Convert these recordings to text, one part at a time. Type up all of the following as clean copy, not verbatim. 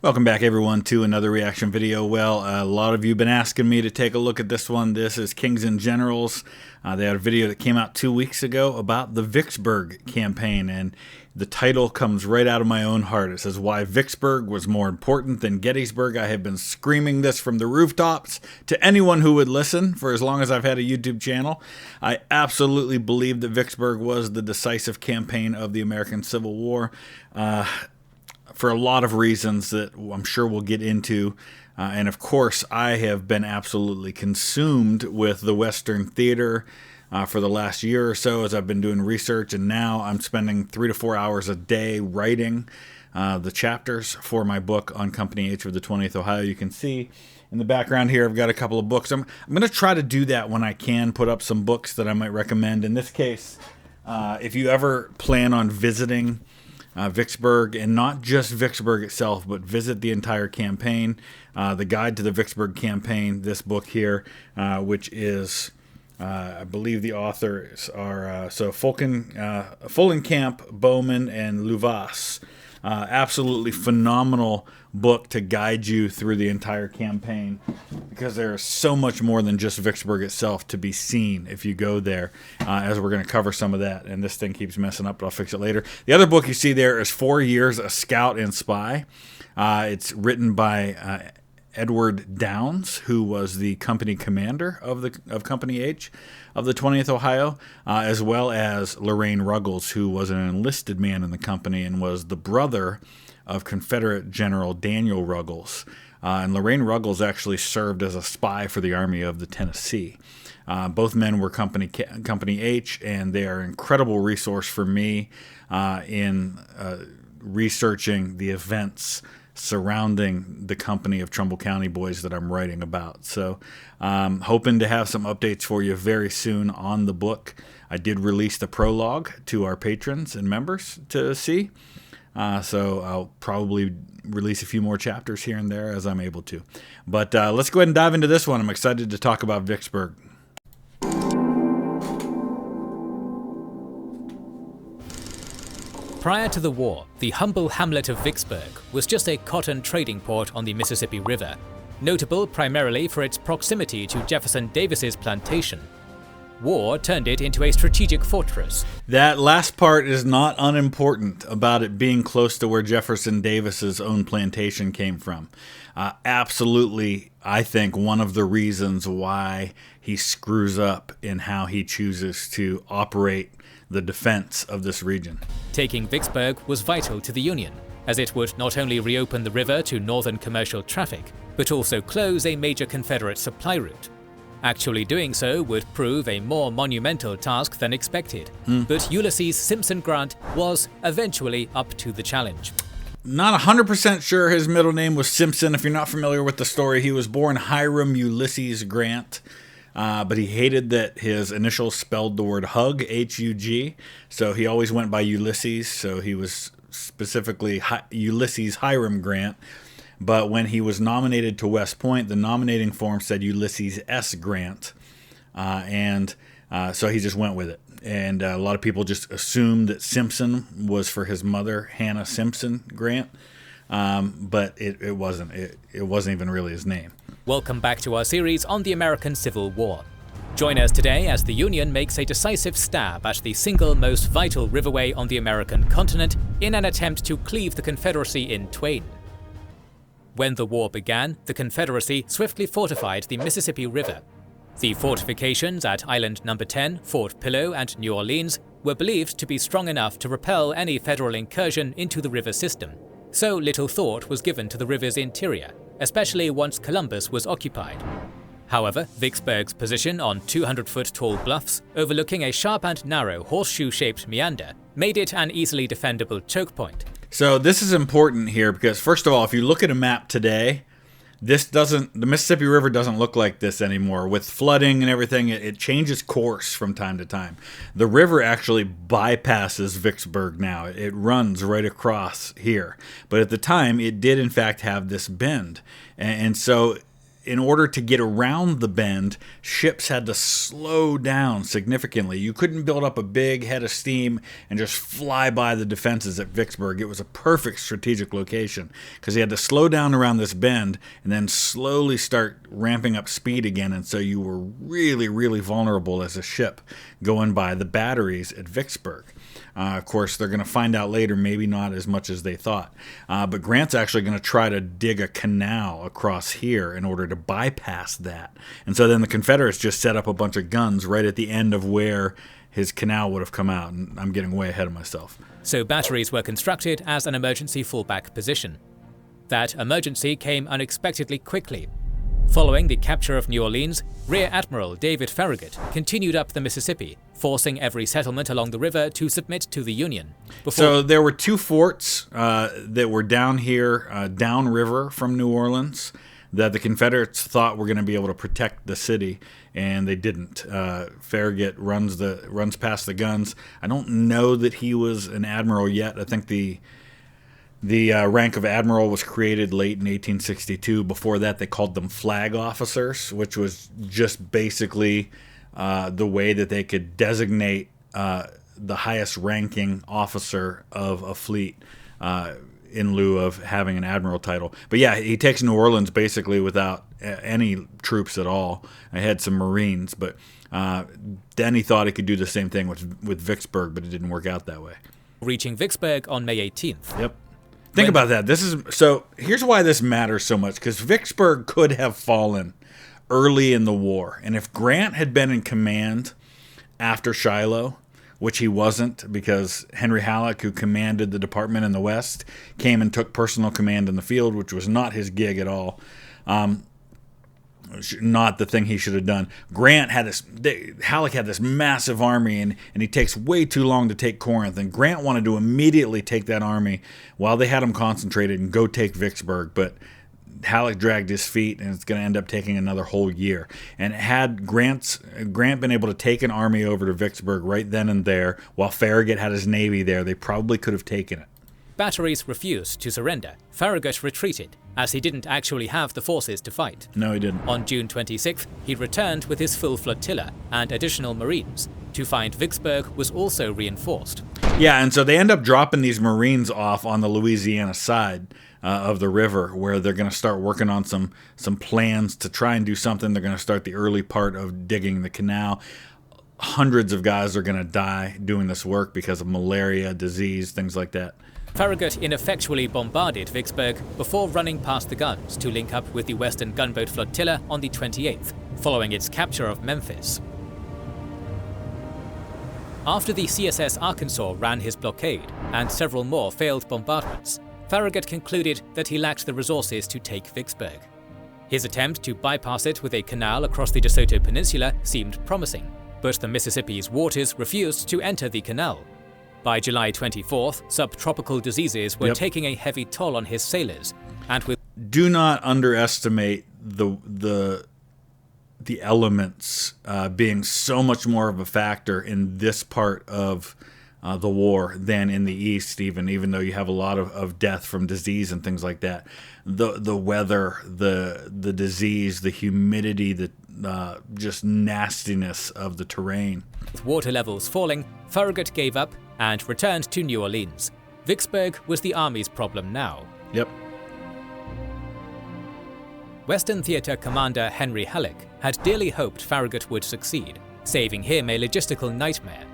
Welcome back, everyone, to another reaction video. Well, a lot of you have been asking me to take a look at this one. This is Kings and Generals. They had a video that came out 2 weeks ago about the Vicksburg campaign, and the title comes right out of my own heart. It says, "Why Vicksburg was more important than Gettysburg." I have been screaming this from the rooftops to anyone who would listen for as long as I've had a YouTube channel. I absolutely believe that Vicksburg was the decisive campaign of the American Civil War. For a lot of reasons that I'm sure we'll get into. And of course, I have been absolutely consumed with the Western theater for the last year or so as I've been doing research. And now I'm spending 3 to 4 hours a day writing the chapters for my book on Company H of the 20th Ohio. You can see in the background here, I've got a couple of books. I'm going to try to do that when I can, put up some books that I might recommend. In this case, if you ever plan on visiting Vicksburg, and not just Vicksburg itself, but visit the entire campaign. The Guide to the Vicksburg Campaign, this book here, which is, I believe the authors are Follenkamp, Bowman, and Luvas. Absolutely phenomenal book to guide you through the entire campaign, because there's so much more than just Vicksburg itself to be seen if you go there, as we're going to cover some of that. And this thing keeps messing up, but I'll fix it later. The other book you see there is 4 Years a Scout and Spy. It's written by Edward Downs, who was the company commander of Company H of the 20th Ohio, as well as Lorraine Ruggles, who was an enlisted man in the company and was the brother of Confederate General Daniel Ruggles. And Lorraine Ruggles actually served as a spy for the Army of the Tennessee. Both men were Company H, and they are an incredible resource for me in researching the events surrounding the company of Trumbull County boys that I'm writing about. So hoping to have some updates for you very soon on the book. I did release the prologue to our patrons and members to see. So I'll probably release a few more chapters here and there as I'm able to. But let's go ahead and dive into this one. I'm excited to talk about Vicksburg. Prior to the war, the humble hamlet of Vicksburg was just a cotton trading port on the Mississippi River, notable primarily for its proximity to Jefferson Davis's plantation. War turned it into a strategic fortress. That last part is not unimportant about it being close to where Jefferson Davis's own plantation came from. Absolutely, I think one of the reasons why he screws up in how he chooses to operate the defense of this region. Taking Vicksburg was vital to the Union, as it would not only reopen the river to northern commercial traffic, but also close a major Confederate supply route. Actually doing so would prove a more monumental task than expected, but Ulysses Simpson Grant was eventually up to the challenge. Not 100% sure his middle name was Simpson. If you're not familiar with the story, he was born Hiram Ulysses Grant, but he hated that his initials spelled the word hug, H-U-G, so he always went by Ulysses, so he was specifically Ulysses Hiram Grant. But when he was nominated to West Point, the nominating form said Ulysses S. Grant, so he just went with it. And a lot of people just assumed that Simpson was for his mother, Hannah Simpson Grant, but it wasn't. It wasn't even really his name. Welcome back to our series on the American Civil War. Join us today as the Union makes a decisive stab at the single most vital riverway on the American continent in an attempt to cleave the Confederacy in twain. When the war began, the Confederacy swiftly fortified the Mississippi River. The fortifications at Island No. 10, Fort Pillow, and New Orleans were believed to be strong enough to repel any Federal incursion into the river system, so little thought was given to the river's interior, especially once Columbus was occupied. However, Vicksburg's position on 200-foot-tall bluffs overlooking a sharp and narrow horseshoe-shaped meander made it an easily defendable choke point. So this is important here because, first of all, if you look at a map today, the Mississippi River doesn't look like this anymore. With flooding and everything, it changes course from time to time. The river actually bypasses Vicksburg now. It runs right across here. But at the time, it did in fact have this bend. And so in order to get around the bend, ships had to slow down significantly. You couldn't build up a big head of steam and just fly by the defenses at Vicksburg. It was a perfect strategic location because you had to slow down around this bend and then slowly start ramping up speed again. And so you were really, really vulnerable as a ship going by the batteries at Vicksburg. Of course, they're going to find out later, maybe not as much as they thought. But Grant's actually going to try to dig a canal across here in order to bypass that. And so then the Confederates just set up a bunch of guns right at the end of where his canal would have come out. And I'm getting way ahead of myself. So batteries were constructed as an emergency fallback position. That emergency came unexpectedly quickly. Following the capture of New Orleans, Rear Admiral David Farragut continued up the Mississippi, forcing every settlement along the river to submit to the Union. So there were 2 forts that were down here, downriver from New Orleans, that the Confederates thought were going to be able to protect the city, and they didn't. Farragut runs past the guns. I don't know that he was an admiral yet. I think the rank of admiral was created late in 1862. Before that, they called them flag officers, which was just basically the way that they could designate the highest ranking officer of a fleet in lieu of having an admiral title. But yeah, he takes New Orleans basically without any troops at all. I had some Marines, but then he thought he could do the same thing with Vicksburg, but it didn't work out that way. Reaching Vicksburg on May 18th. Yep. Think about that. So here's why this matters so much, because Vicksburg could have fallen early in the war. And if Grant had been in command after Shiloh, which he wasn't, because Henry Halleck, who commanded the department in the West, came and took personal command in the field, which was not his gig at all. Not the thing he should have done. Halleck had this massive army, and he takes way too long to take Corinth. And Grant wanted to immediately take that army while they had him concentrated and go take Vicksburg. But Halleck dragged his feet, and it's going to end up taking another whole year. And had Grant been able to take an army over to Vicksburg right then and there, while Farragut had his navy there, they probably could have taken it. Batteries refused to surrender. Farragut retreated, as he didn't actually have the forces to fight. No, he didn't. On June 26th, he returned with his full flotilla and additional Marines to find Vicksburg was also reinforced. Yeah, and so they end up dropping these Marines off on the Louisiana side of the river, where they're going to start working on some plans to try and do something. They're going to start the early part of digging the canal. Hundreds of guys are going to die doing this work because of malaria, disease, things like that. Farragut ineffectually bombarded Vicksburg before running past the guns to link up with the Western gunboat flotilla on the 28th, following its capture of Memphis. After the CSS Arkansas ran his blockade and several more failed bombardments, Farragut concluded that he lacked the resources to take Vicksburg. His attempt to bypass it with a canal across the DeSoto Peninsula seemed promising, but the Mississippi's waters refused to enter the canal. By July 24th, subtropical diseases were taking a heavy toll on his sailors, and with do not underestimate the elements being so much more of a factor in this part of the war than in the East, even though you have a lot of death from disease and things like that. The weather, the disease, the humidity, the just nastiness of the terrain. With water levels falling, Farragut gave up and returned to New Orleans. Vicksburg was the Army's problem now. Yep. Western Theater Commander Henry Halleck had dearly hoped Farragut would succeed, saving him a logistical nightmare.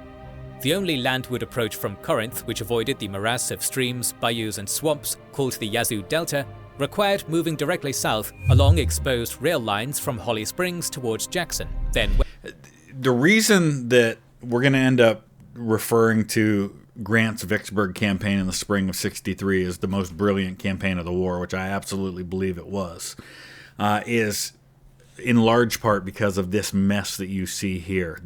The only landward approach from Corinth, which avoided the morass of streams, bayous and swamps called the Yazoo Delta, required moving directly south along exposed rail lines from Holly Springs towards Jackson. Then the reason that we're going to end up referring to Grant's Vicksburg campaign in the spring of '63 as the most brilliant campaign of the war, which I absolutely believe it was, is in large part because of this mess that you see here.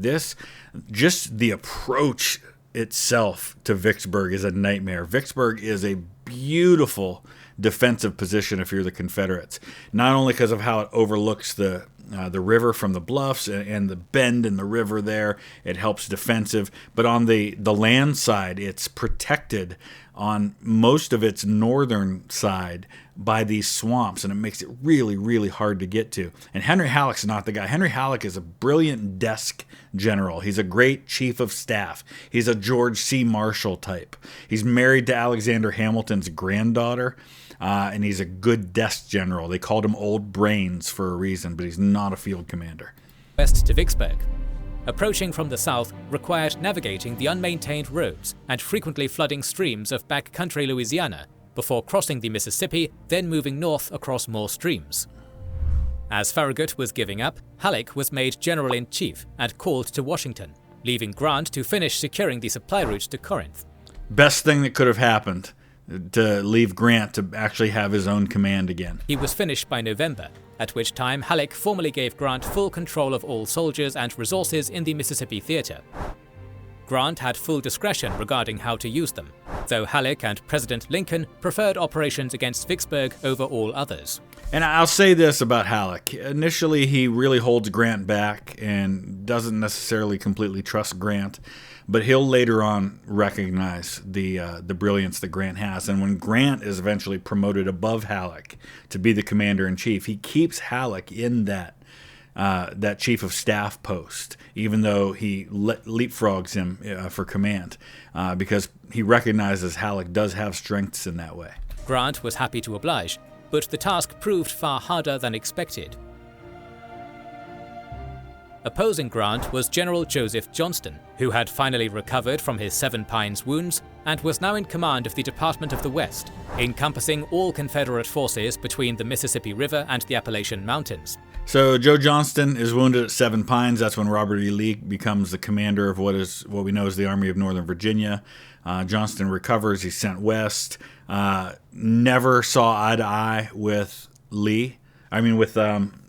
Just the approach itself to Vicksburg is a nightmare. Vicksburg is a beautiful defensive position if you're the Confederates, not only because of how it overlooks the the river from the bluffs and the bend in the river there. It helps defensive. But on the land side, it's protected on most of its northern side by these swamps, and it makes it really, really hard to get to. And Henry Halleck's not the guy. Henry Halleck is a brilliant desk general. He's a great chief of staff. He's a George C. Marshall type. He's married to Alexander Hamilton's granddaughter, and he's a good desk general. They called him Old Brains for a reason, but he's not a field commander. West to Vicksburg. Approaching from the south required navigating the unmaintained roads and frequently flooding streams of backcountry Louisiana before crossing the Mississippi, then moving north across more streams. As Farragut was giving up, Halleck was made general-in-chief and called to Washington, leaving Grant to finish securing the supply route to Corinth. Best thing that could have happened, to leave Grant to actually have his own command again. He was finished by November, at which time Halleck formally gave Grant full control of all soldiers and resources in the Mississippi theater. Grant had full discretion regarding how to use them, though Halleck and President Lincoln preferred operations against Vicksburg over all others. And I'll say this about Halleck. Initially, he really holds Grant back and doesn't necessarily completely trust Grant, but he'll later on recognize the brilliance that Grant has. And when Grant is eventually promoted above Halleck to be the commander-in-chief, he keeps Halleck in that chief of staff post, even though he leapfrogs him for command, because he recognizes Halleck does have strengths in that way. Grant was happy to oblige, but the task proved far harder than expected. Opposing Grant was General Joseph Johnston, who had finally recovered from his Seven Pines wounds and was now in command of the Department of the West, encompassing all Confederate forces between the Mississippi River and the Appalachian Mountains. So Joe Johnston is wounded at Seven Pines. That's when Robert E. Lee becomes the commander of what we know as the Army of Northern Virginia. Johnston recovers. He's sent west. Never saw eye to eye with Lee.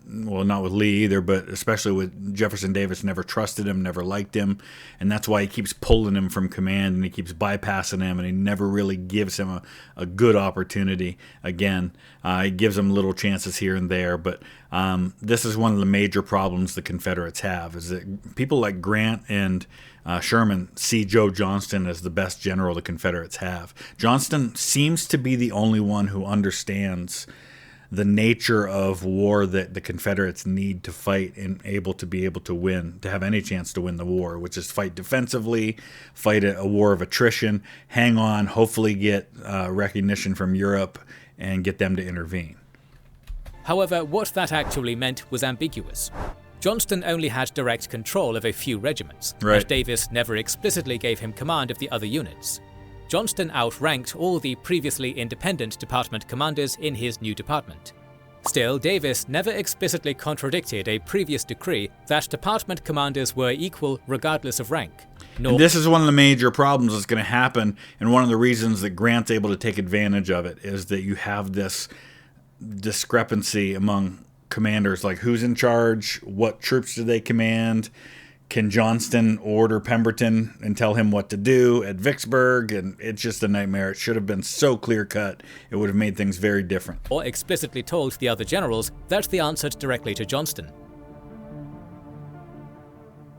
Not with Lee either, but especially with Jefferson Davis. Never trusted him, never liked him, and that's why he keeps pulling him from command and he keeps bypassing him, and he never really gives him a good opportunity again. He gives him little chances here and there, but this is one of the major problems the Confederates have, is that people like Grant and Sherman see Joe Johnston as the best general the Confederates have. Johnston seems to be the only one who understands the nature of war that the Confederates need to fight and able to win, to have any chance to win the war, which is fight defensively, fight a war of attrition, hang on, hopefully get recognition from Europe, and get them to intervene. However, what that actually meant was ambiguous. Johnston only had direct control of a few regiments, right, and Davis never explicitly gave him command of the other units. Johnston outranked all the previously independent department commanders in his new department. Still, Davis never explicitly contradicted a previous decree that department commanders were equal regardless of rank. And this is one of the major problems that's going to happen, and one of the reasons that Grant's able to take advantage of it is that you have this discrepancy among commanders, like who's in charge, what troops do they command. Can Johnston order Pemberton and tell him what to do at Vicksburg? And it's just a nightmare. It should have been so clear-cut. It would have made things very different. Or explicitly told the other generals that they answered directly to Johnston.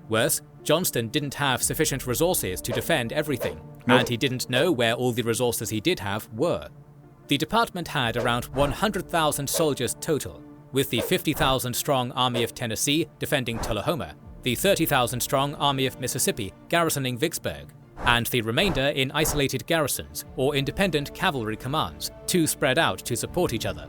Worse, Johnston didn't have sufficient resources to defend everything, and he didn't know where all the resources he did have were. The department had around 100,000 soldiers total, with the 50,000-strong Army of Tennessee defending Tullahoma, the 30,000-strong Army of Mississippi garrisoning Vicksburg, and the remainder in isolated garrisons or independent cavalry commands, too spread out to support each other.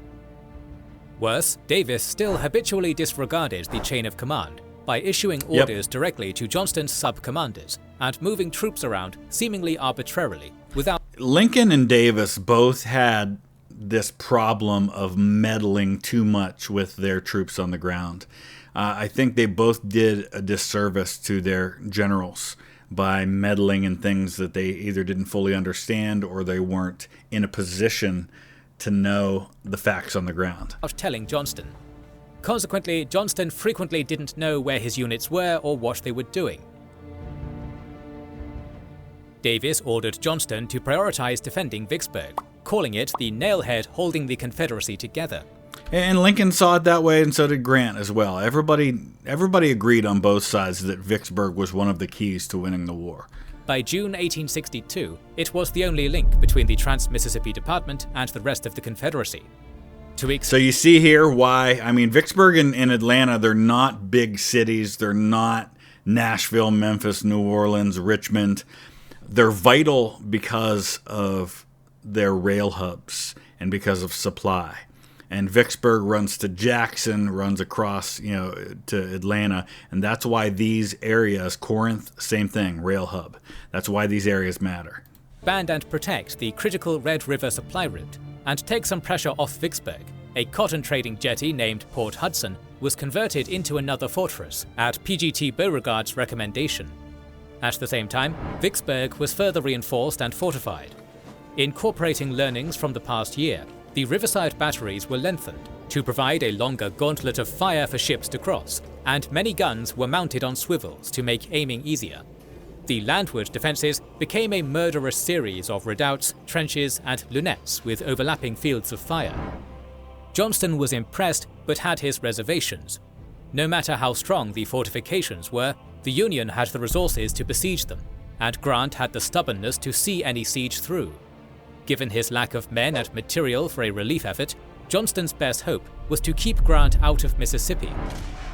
Worse, Davis still habitually disregarded the chain of command by issuing orders directly to Johnston's sub-commanders and moving troops around seemingly arbitrarily without... Lincoln and Davis both had this problem of meddling too much with their troops on the ground. I think they both did a disservice to their generals by meddling in things that they either didn't fully understand or they weren't in a position to know the facts on the ground. ...of telling Johnston. Consequently, Johnston frequently didn't know where his units were or what they were doing. Davis ordered Johnston to prioritize defending Vicksburg, calling it the nailhead holding the Confederacy together. And Lincoln saw it that way, and so did Grant as well. Everybody agreed on both sides that Vicksburg was one of the keys to winning the war. By June 1862, it was the only link between the Trans-Mississippi Department and the rest of the Confederacy. So you see here why, Vicksburg and Atlanta, they're not big cities. They're not Nashville, Memphis, New Orleans, Richmond. They're vital because of their rail hubs and because of supply. And Vicksburg runs to Jackson, runs across, to Atlanta, and that's why these areas, Corinth, same thing, rail hub. That's why these areas matter. Expand and protect the critical Red River supply route, and take some pressure off Vicksburg. A cotton trading jetty named Port Hudson was converted into another fortress at PGT Beauregard's recommendation. At the same time, Vicksburg was further reinforced and fortified. Incorporating learnings from the past year, the riverside batteries were lengthened to provide a longer gauntlet of fire for ships to cross, and many guns were mounted on swivels to make aiming easier. The landward defences became a murderous series of redoubts, trenches, and lunettes with overlapping fields of fire. Johnston was impressed but had his reservations. No matter how strong the fortifications were, the Union had the resources to besiege them, and Grant had the stubbornness to see any siege through. Given his lack of men and material for a relief effort, Johnston's best hope was to keep Grant out of Mississippi.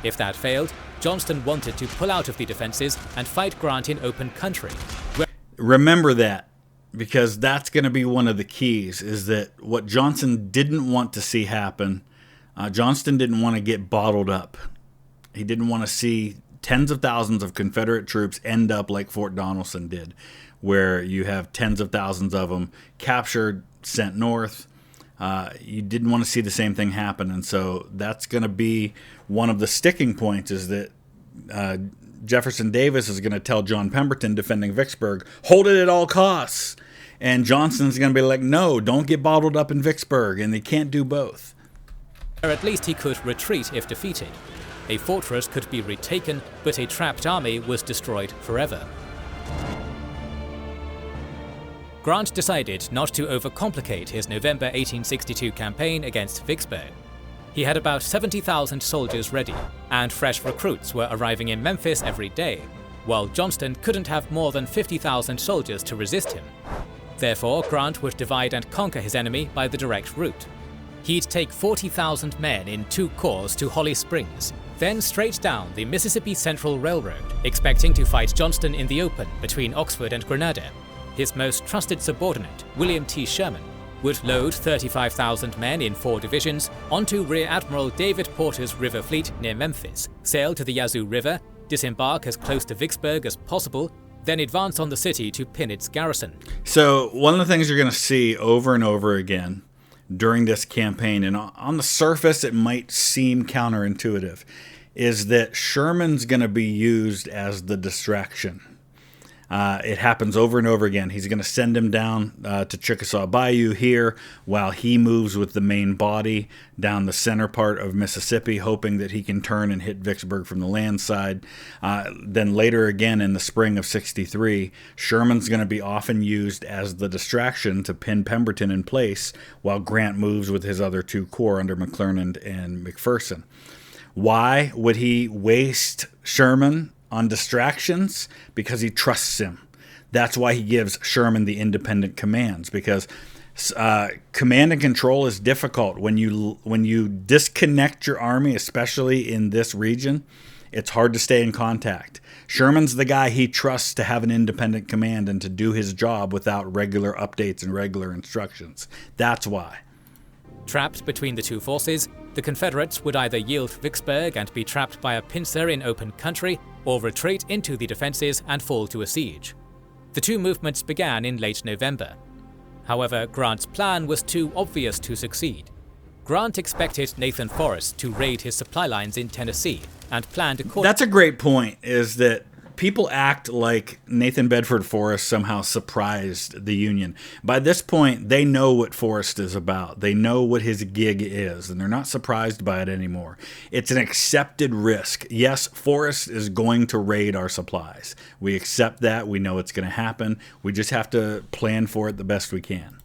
If that failed, Johnston wanted to pull out of the defenses and fight Grant in open country. Remember that, because that's going to be one of the keys, is that what Johnston didn't want to see happen, Johnston didn't want to get bottled up. He didn't want to see tens of thousands of Confederate troops end up like Fort Donelson did, where you have tens of thousands of them captured, sent north. You didn't want to see the same thing happen, and so that's going to be one of the sticking points, is that Jefferson Davis is going to tell John Pemberton, defending Vicksburg, hold it at all costs. And Johnston's going to be like, no, don't get bottled up in Vicksburg, and they can't do both. Or at least he could retreat if defeated. A fortress could be retaken, but a trapped army was destroyed forever. Grant decided not to overcomplicate his November 1862 campaign against Vicksburg. He had about 70,000 soldiers ready, and fresh recruits were arriving in Memphis every day, while Johnston couldn't have more than 50,000 soldiers to resist him. Therefore, Grant would divide and conquer his enemy by the direct route. He'd take 40,000 men in 2 corps to Holly Springs, then straight down the Mississippi Central Railroad, expecting to fight Johnston in the open between Oxford and Grenada. His most trusted subordinate, William T. Sherman, would load 35,000 men in 4 divisions onto Rear Admiral David Porter's river fleet near Memphis, sail to the Yazoo River, disembark as close to Vicksburg as possible, then advance on the city to pin its garrison. So one of the things you're going to see over and over again during this campaign, and on the surface it might seem counterintuitive, is that Sherman's going to be used as the distraction. It happens over and over again. He's going to send him down to Chickasaw Bayou here while he moves with the main body down the center part of Mississippi, hoping that he can turn and hit Vicksburg from the land side. Then later again in the spring of 63, Sherman's going to be often used as the distraction to pin Pemberton in place while Grant moves with his other 2 corps under McClernand and McPherson. Why would he waste Sherman on distractions? Because he trusts him. That's why he gives Sherman the independent commands, because command and control is difficult when you disconnect your army, especially in this region. It's hard to stay in contact. Sherman's the guy he trusts to have an independent command and to do his job without regular updates and regular instructions. That's why. Trapped between the 2 forces, the Confederates would either yield Vicksburg and be trapped by a pincer in open country, or retreat into the defenses and fall to a siege. The 2 movements began in late November. However, Grant's plan was too obvious to succeed. Grant expected Nathan Forrest to raid his supply lines in Tennessee, and planned accordingly. That's a great point, is that people act like Nathan Bedford Forrest somehow surprised the Union. By this point, they know what Forrest is about. They know what his gig is, and they're not surprised by it anymore. It's an accepted risk. Yes, Forrest is going to raid our supplies. We accept that. We know it's going to happen. We just have to plan for it the best we can.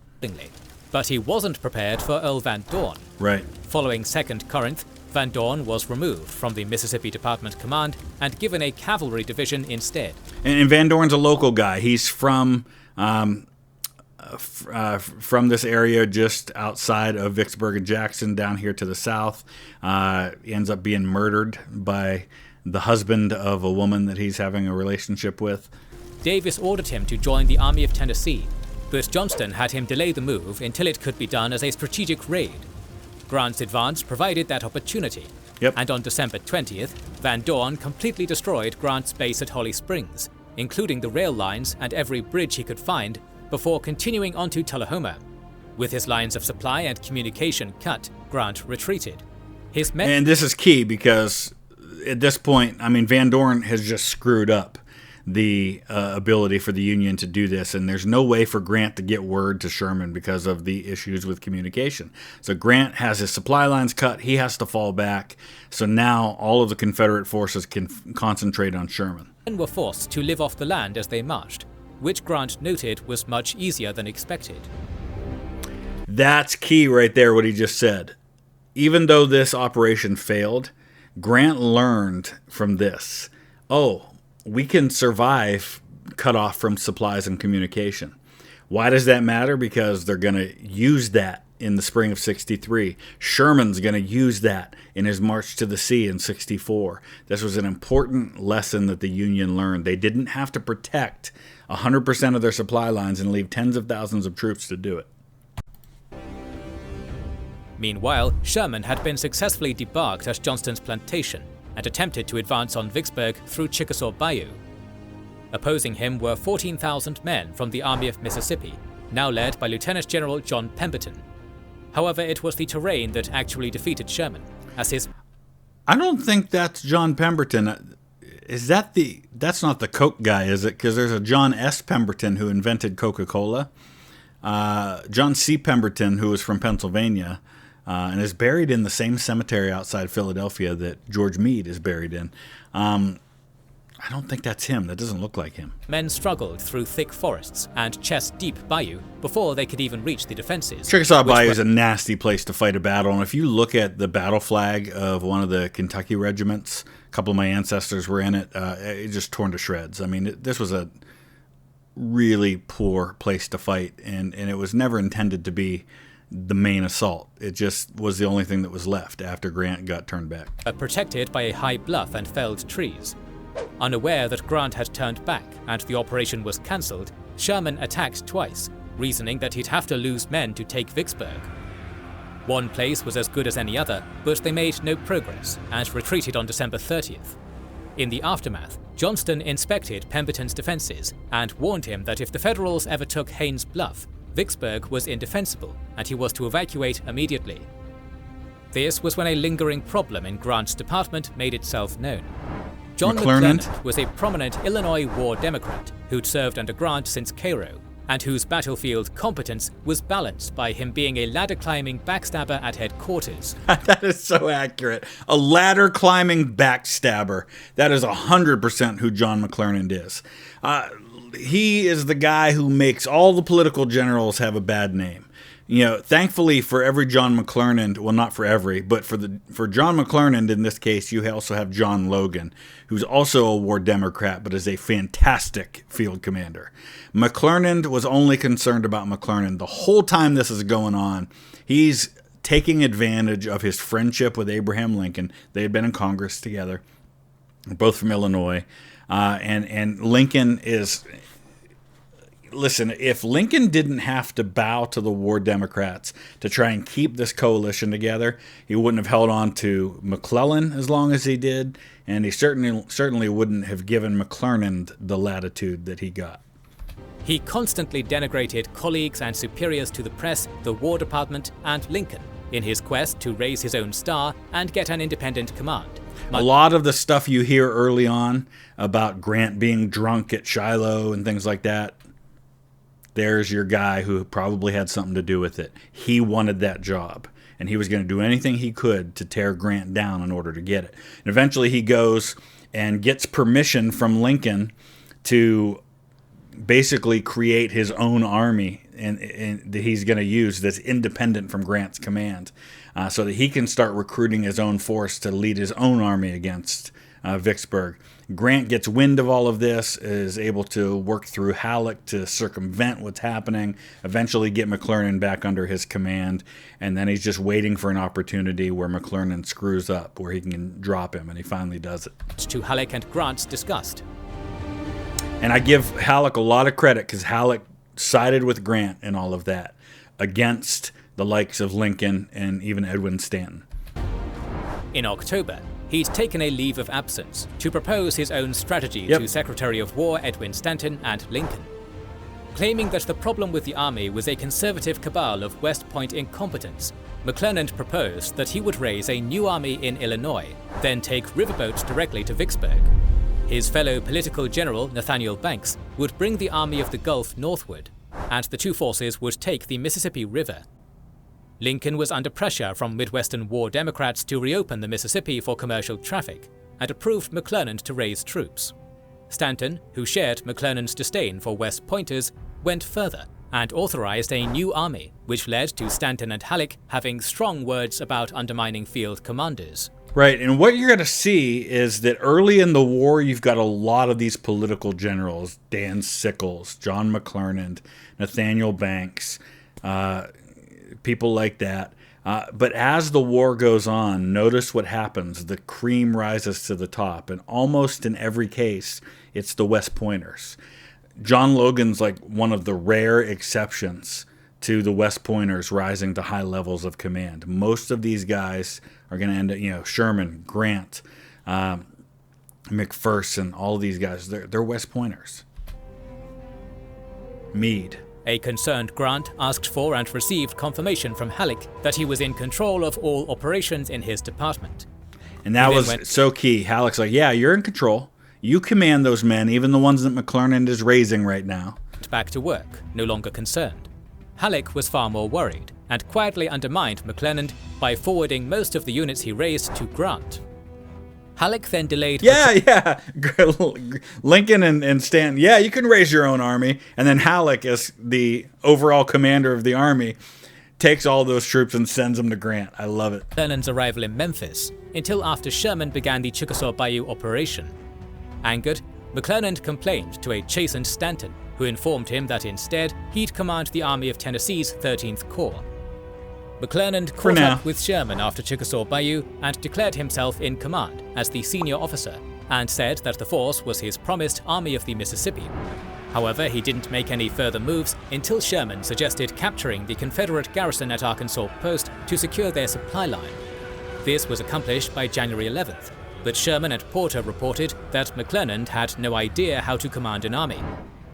But he wasn't prepared for Earl Van Dorn. Right. Following Second Corinth, Van Dorn was removed from the Mississippi Department Command and given a cavalry division instead. And Van Dorn's a local guy. He's from this area just outside of Vicksburg and Jackson, down here to the south. He ends up being murdered by the husband of a woman that he's having a relationship with. Davis ordered him to join the Army of Tennessee, but Johnston had him delay the move until it could be done as a strategic raid. Grant's advance provided that opportunity, and on December 20th, Van Dorn completely destroyed Grant's base at Holly Springs, including the rail lines and every bridge he could find, before continuing on to Tullahoma. With his lines of supply and communication cut, Grant retreated. His men— And this is key because at this point, I mean, Van Dorn has just screwed up the ability for the Union to do this, and there's no way for Grant to get word to Sherman because of the issues with communication. So Grant has his supply lines cut, he has to fall back, so now all of the Confederate forces can concentrate on Sherman. Men were forced to live off the land as they marched, which Grant noted was much easier than expected. That's key right there, what he just said. Even though this operation failed, Grant learned from this. Oh, we can survive cut off from supplies and communication. Why does that matter? Because they're going to use that in the spring of 63. Sherman's going to use that in his march to the sea in 64. This was an important lesson that the Union learned. They didn't have to protect 100% of their supply lines and leave tens of thousands of troops to do it. Meanwhile, Sherman had been successfully debarked at Johnston's plantation and attempted to advance on Vicksburg through Chickasaw Bayou. Opposing him were 14,000 men from the Army of Mississippi, now led by Lieutenant General John Pemberton. However, it was the terrain that actually defeated Sherman, as his— I don't think that's John Pemberton. That's not the Coke guy, is it? Because there's a John S. Pemberton who invented Coca-Cola. John C. Pemberton, who was from Pennsylvania, and is buried in the same cemetery outside Philadelphia that George Meade is buried in. I don't think that's him. That doesn't look like him. Men struggled through thick forests and chest-deep bayou before they could even reach the defenses. Chickasaw Bayou is a nasty place to fight a battle, and if you look at the battle flag of one of the Kentucky regiments, a couple of my ancestors were in it, it just torn to shreds. I mean, this was a really poor place to fight, and it was never intended to be the main assault. It just was the only thing that was left after Grant got turned back. Protected by a high bluff and felled trees. Unaware that Grant had turned back and the operation was cancelled, Sherman attacked twice, reasoning that he'd have to lose men to take Vicksburg. One place was as good as any other, but they made no progress and retreated on December 30th. In the aftermath, Johnston inspected Pemberton's defenses and warned him that if the Federals ever took Haines' Bluff, Vicksburg was indefensible and he was to evacuate immediately. This was when a lingering problem in Grant's department made itself known. John McClernand was a prominent Illinois War Democrat who'd served under Grant since Cairo, and whose battlefield competence was balanced by him being a ladder-climbing backstabber at headquarters. That is so accurate. A ladder-climbing backstabber. That is 100% who John McClernand is. He is the guy who makes all the political generals have a bad name. You know, thankfully for every John McClernand, well, not for every, but for John McClernand in this case, you also have John Logan, who's also a war Democrat, but is a fantastic field commander. McClernand was only concerned about McClernand. The whole time this is going on, he's taking advantage of his friendship with Abraham Lincoln. They had been in Congress together, both from Illinois, and Lincoln is... Listen, if Lincoln didn't have to bow to the war Democrats to try and keep this coalition together, he wouldn't have held on to McClellan as long as he did, and he certainly wouldn't have given McClernand the latitude that he got. He constantly denigrated colleagues and superiors to the press, the War Department, and Lincoln in his quest to raise his own star and get an independent command. A lot of the stuff you hear early on about Grant being drunk at Shiloh and things like that, there's your guy who probably had something to do with it. He wanted that job, and he was going to do anything he could to tear Grant down in order to get it. And eventually he goes and gets permission from Lincoln to basically create his own army and that he's going to use that's independent from Grant's command, so that he can start recruiting his own force to lead his own army against Vicksburg. Grant gets wind of all of this, is able to work through Halleck to circumvent what's happening, eventually get McClernand back under his command, and then he's just waiting for an opportunity where McClernand screws up, where he can drop him, and he finally does it. To Halleck and Grant's disgust. And I give Halleck a lot of credit, because Halleck sided with Grant in all of that, against the likes of Lincoln and even Edwin Stanton. In October, he'd taken a leave of absence to propose his own strategy to Secretary of War Edwin Stanton and Lincoln. Claiming that the problem with the army was a conservative cabal of West Point incompetents, McClernand proposed that he would raise a new army in Illinois, then take riverboats directly to Vicksburg. His fellow political general, Nathaniel Banks, would bring the Army of the Gulf northward, and the two forces would take the Mississippi River. Lincoln was under pressure from Midwestern war Democrats to reopen the Mississippi for commercial traffic, and approved McClernand to raise troops. Stanton, who shared McClernand's disdain for West Pointers, went further and authorized a new army, which led to Stanton and Halleck having strong words about undermining field commanders. Right, and what you're going to see is that early in the war, you've got a lot of these political generals, Dan Sickles, John McClernand, Nathaniel Banks, people like that. But as the war goes on, notice what happens. The cream rises to the top, and almost in every case, it's the West Pointers. John Logan's like one of the rare exceptions to the West Pointers rising to high levels of command. Most of these guys are going to end up, Sherman, Grant, McPherson, all these guys, they're West Pointers. Meade. A concerned Grant asked for and received confirmation from Halleck that he was in control of all operations in his department. And that was so key. Halleck's like, yeah, you're in control. You command those men, even the ones that McClernand is raising right now. Back to work, no longer concerned. Halleck was far more worried, and quietly undermined McClernand by forwarding most of the units he raised to Grant. Halleck then delayed... Lincoln and Stanton, you can raise your own army. And then Halleck, as the overall commander of the army, takes all those troops and sends them to Grant. I love it. McClernand's arrival in Memphis, until after Sherman began the Chickasaw Bayou operation. Angered, McClernand complained to a chastened Stanton, who informed him that instead he'd command the Army of Tennessee's 13th Corps. McClernand caught up with Sherman after Chickasaw Bayou and declared himself in command as the senior officer, and said that the force was his promised Army of the Mississippi. However, he didn't make any further moves until Sherman suggested capturing the Confederate garrison at Arkansas Post to secure their supply line. This was accomplished by January 11th, but Sherman and Porter reported that McClernand had no idea how to command an army.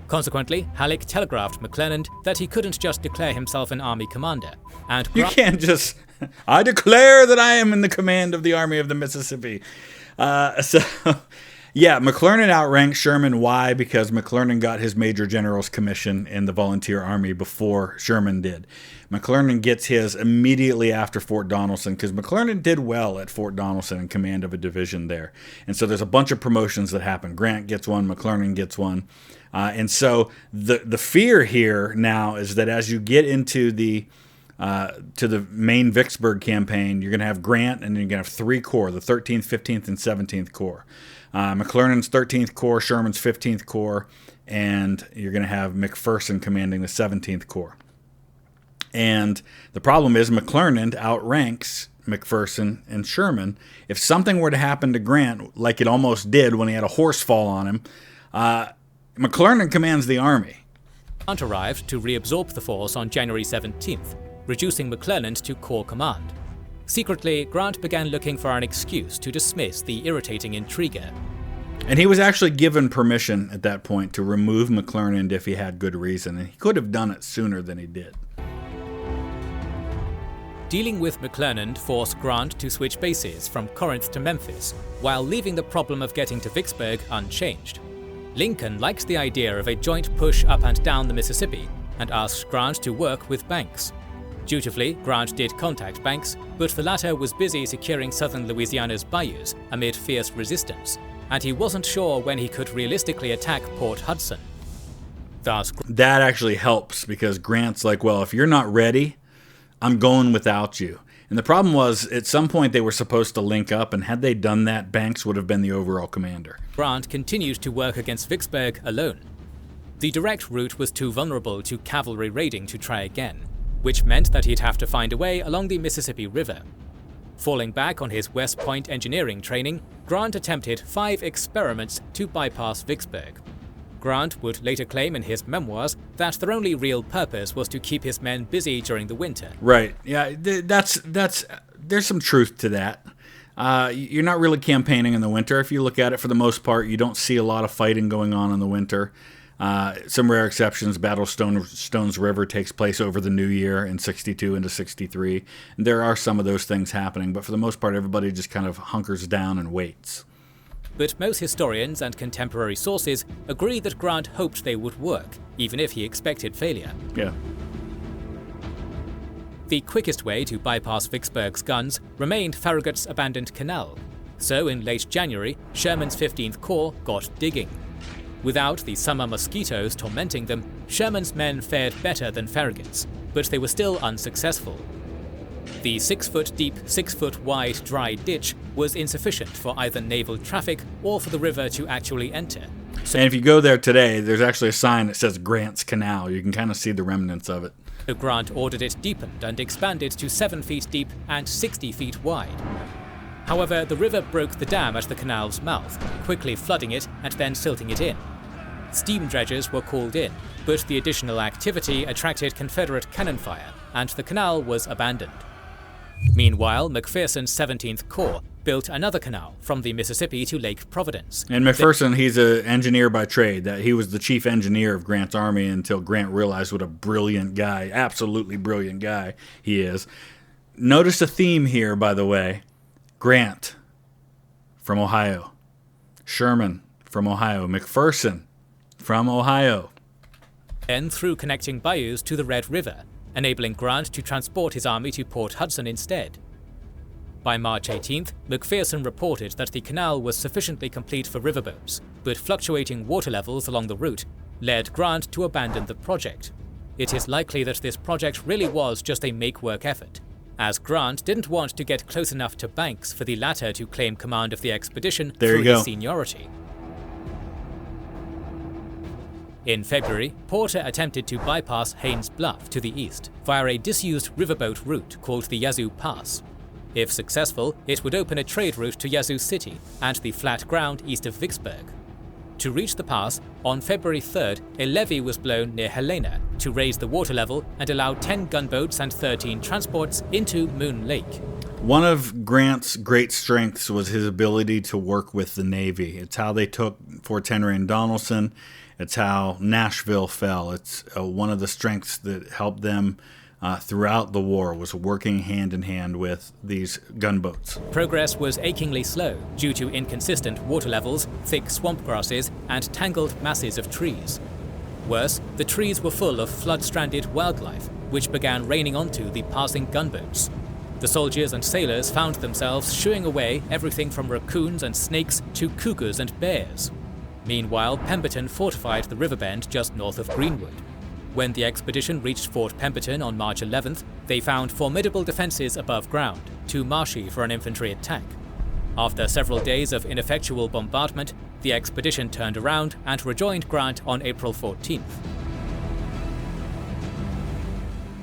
Consequently, Halleck telegraphed McClernand that he couldn't just declare himself an army commander. And you can't just, I declare that I am in the command of the Army of the Mississippi. McClernand outranks Sherman. Why? Because McClernand got his Major General's commission in the Volunteer Army before Sherman did. McClernand gets his immediately after Fort Donelson, because McClernand did well at Fort Donelson in command of a division there. And so there's a bunch of promotions that happen. Grant gets one, McClernand gets one. And so the fear here now is that as you get into the to the main Vicksburg campaign, you're going to have Grant, and you're going to have three corps, the 13th, 15th, and 17th Corps. McClernand's 13th Corps, Sherman's 15th Corps, and you're going to have McPherson commanding the 17th Corps. And the problem is McClernand outranks McPherson and Sherman. If something were to happen to Grant, like it almost did when he had a horse fall on him, McClernand commands the army. Grant arrived to reabsorb the force on January 17th, reducing McClernand to corps command. Secretly, Grant began looking for an excuse to dismiss the irritating intriguer. And he was actually given permission at that point to remove McClernand if he had good reason, and he could have done it sooner than he did. Dealing with McClernand forced Grant to switch bases from Corinth to Memphis, while leaving the problem of getting to Vicksburg unchanged. Lincoln liked the idea of a joint push up and down the Mississippi, and asked Grant to work with Banks. Dutifully, Grant did contact Banks, but the latter was busy securing southern Louisiana's bayous amid fierce resistance, and he wasn't sure when he could realistically attack Port Hudson. That actually helps because Grant's like, well, if you're not ready, I'm going without you. And the problem was, at some point they were supposed to link up, and had they done that, Banks would have been the overall commander. Grant continued to work against Vicksburg alone. The direct route was too vulnerable to cavalry raiding to try again, which meant that he'd have to find a way along the Mississippi River. Falling back on his West Point engineering training, Grant attempted 5 experiments to bypass Vicksburg. Grant would later claim in his memoirs that their only real purpose was to keep his men busy during the winter. Right. Yeah, there's some truth to that. You're not really campaigning in the winter. If you look at it, for the most part, you don't see a lot of fighting going on in the winter. Some rare exceptions. Battle of Stones River takes place over the new year in 62 into 63. And there are some of those things happening, but for the most part, everybody just kind of hunkers down and waits. But most historians and contemporary sources agree that Grant hoped they would work, even if he expected failure. Yeah. The quickest way to bypass Vicksburg's guns remained Farragut's abandoned canal. So in late January, Sherman's 15th Corps got digging. Without the summer mosquitoes tormenting them, Sherman's men fared better than Farragut's, but they were still unsuccessful. The 6-foot-deep, 6-foot-wide dry ditch was insufficient for either naval traffic or for the river to actually enter. And if you go there today, there's actually a sign that says Grant's Canal. You can kind of see the remnants of it. So Grant ordered it deepened and expanded to 7 feet deep and 60 feet wide. However, the river broke the dam at the canal's mouth, quickly flooding it and then silting it in. Steam dredgers were called in, but the additional activity attracted Confederate cannon fire, and the canal was abandoned. Meanwhile, McPherson's 17th Corps built another canal from the Mississippi to Lake Providence. And McPherson, he's an engineer by trade. That he was the chief engineer of Grant's army until Grant realized what a brilliant guy, absolutely brilliant guy he is. Notice a theme here, by the way. Grant from Ohio. Sherman from Ohio. McPherson from Ohio. Then through connecting bayous to the Red River, enabling Grant to transport his army to Port Hudson instead. By March 18th, McPherson reported that the canal was sufficiently complete for riverboats, but fluctuating water levels along the route led Grant to abandon the project. It is likely that this project really was just a make-work effort, as Grant didn't want to get close enough to Banks for the latter to claim command of the expedition through his seniority. In February, Porter attempted to bypass Haynes Bluff to the east via a disused riverboat route called the Yazoo Pass. If successful, it would open a trade route to Yazoo City and the flat ground east of Vicksburg. To reach the pass, on February 3rd, a levee was blown near Helena to raise the water level and allow 10 gunboats and 13 transports into Moon Lake. One of Grant's great strengths was his ability to work with the Navy. It's how they took Fort Henry and Donelson. It's how Nashville fell. It's one of the strengths that helped them throughout the war, was working hand in hand with these gunboats. Progress was achingly slow due to inconsistent water levels, thick swamp grasses, and tangled masses of trees. Worse, the trees were full of flood-stranded wildlife, which began raining onto the passing gunboats. The soldiers and sailors found themselves shooing away everything from raccoons and snakes to cougars and bears. Meanwhile, Pemberton fortified the river bend just north of Greenwood. When the expedition reached Fort Pemberton on March 11th, they found formidable defenses above ground, too marshy for an infantry attack. After several days of ineffectual bombardment, the expedition turned around and rejoined Grant on April 14th.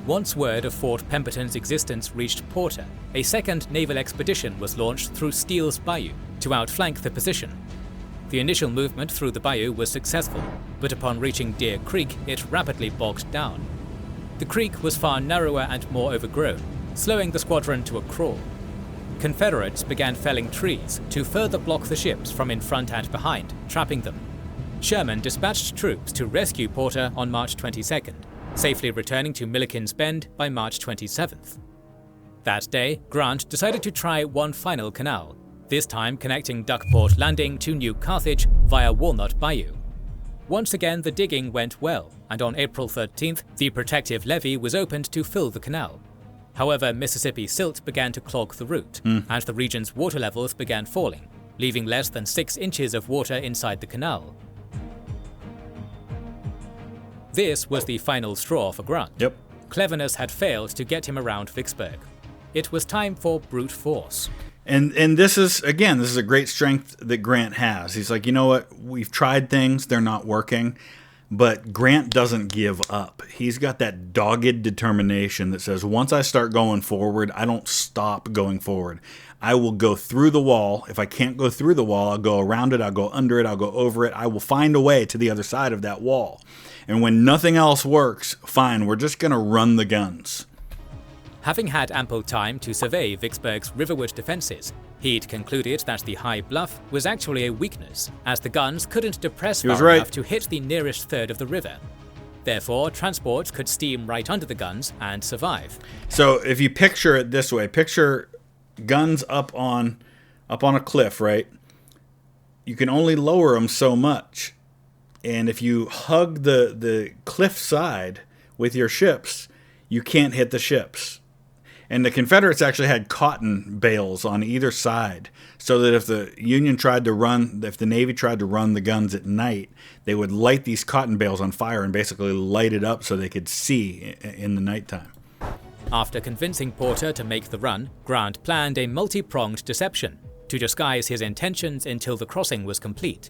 Once word of Fort Pemberton's existence reached Porter, a second naval expedition was launched through Steele's Bayou to outflank the position. The initial movement through the bayou was successful, but upon reaching Deer Creek, it rapidly bogged down. The creek was far narrower and more overgrown, slowing the squadron to a crawl. Confederates began felling trees to further block the ships from in front and behind, trapping them. Sherman dispatched troops to rescue Porter on March 22nd, safely returning to Milliken's Bend by March 27th. That day, Grant decided to try one final canal, this time connecting Duckport Landing to New Carthage via Walnut Bayou. Once again, the digging went well, and on April 13th, the protective levee was opened to fill the canal. However, Mississippi silt began to clog the route, and the region's water levels began falling, leaving less than 6 inches of water inside the canal. This was the final straw for Grant. Yep. Cleverness had failed to get him around Vicksburg. It was time for brute force. And this is a great strength that Grant has. He's like, you know what? We've tried things. They're not working. But Grant doesn't give up. He's got that dogged determination that says, once I start going forward, I don't stop going forward. I will go through the wall. If I can't go through the wall, I'll go around it, I'll go under it, I'll go over it. I will find a way to the other side of that wall. And when nothing else works, fine, we're just going to run the guns. Having had ample time to survey Vicksburg's riverward defenses, he'd concluded that the high bluff was actually a weakness, as the guns couldn't depress far enough to hit the nearest third of the river. Therefore, transports could steam right under the guns and survive. So if you picture it this way, picture guns up on a cliff, right? You can only lower them so much. And if you hug the cliff side with your ships, you can't hit the ships. And the Confederates actually had cotton bales on either side, so that if the Navy tried to run the guns at night, they would light these cotton bales on fire and basically light it up so they could see in the nighttime. After convincing Porter to make the run, Grant planned a multi-pronged deception to disguise his intentions until the crossing was complete.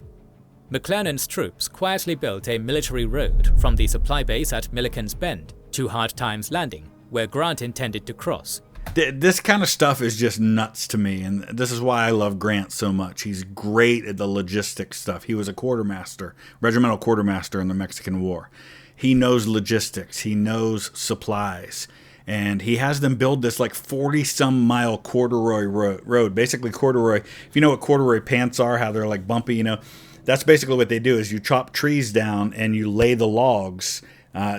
McClernand's troops quietly built a military road from the supply base at Milliken's Bend to Hard Times Landing, where Grant intended to cross. This kind of stuff is just nuts to me, and this is why I love Grant so much. He's great at the logistics stuff. He was a quartermaster, regimental quartermaster in the Mexican War. He knows logistics. He knows supplies. And he has them build this like 40-some mile corduroy road. Basically corduroy, if you know what corduroy pants are, how they're like bumpy, that's basically what they do is you chop trees down and you lay the logs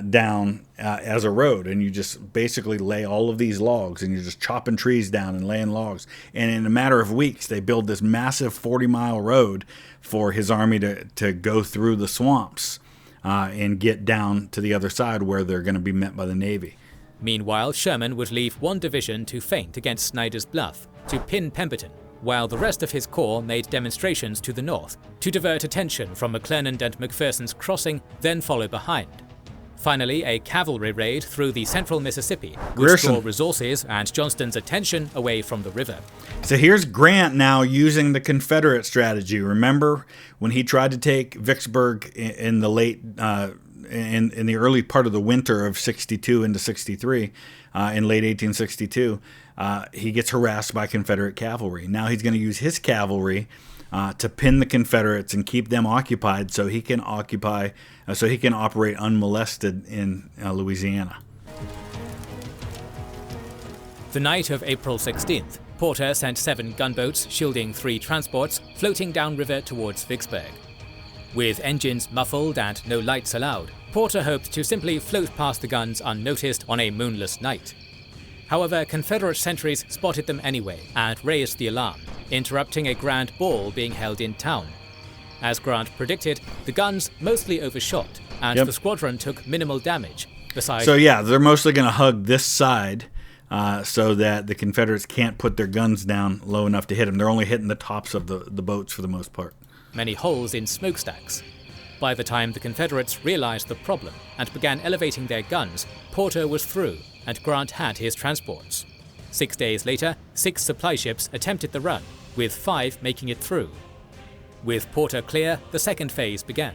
down as a road, and you just basically lay all of these logs, and you're just chopping trees down and laying logs. And in a matter of weeks, they build this massive 40-mile road for his army to go through the swamps and get down to the other side where they're going to be met by the Navy. Meanwhile, Sherman would leave one division to feint against Snyder's Bluff to pin Pemberton, while the rest of his corps made demonstrations to the north to divert attention from McClernand and McPherson's crossing, then follow behind. Finally, a cavalry raid through the central Mississippi would draw resources and Johnston's attention away from the river. So here's Grant now using the Confederate strategy. Remember when he tried to take Vicksburg in the in the early part of the winter of 62 into 63, in late 1862, he gets harassed by Confederate cavalry. Now he's going to use his cavalry to pin the Confederates and keep them occupied, so he can operate unmolested in Louisiana. The night of April 16th, Porter sent 7 gunboats shielding 3 transports floating downriver towards Vicksburg. With engines muffled and no lights allowed, Porter hoped to simply float past the guns unnoticed on a moonless night. However, Confederate sentries spotted them anyway and raised the alarm, interrupting a grand ball being held in town. As Grant predicted, the guns mostly overshot, and the squadron took minimal damage. So they're mostly going to hug this side so that the Confederates can't put their guns down low enough to hit them. They're only hitting the tops of the boats for the most part. Many holes in smokestacks. By the time the Confederates realized the problem and began elevating their guns, Porter was through, and Grant had his transports. 6 days later, 6 supply ships attempted the run, with 5 making it through. With Porter clear, the second phase began.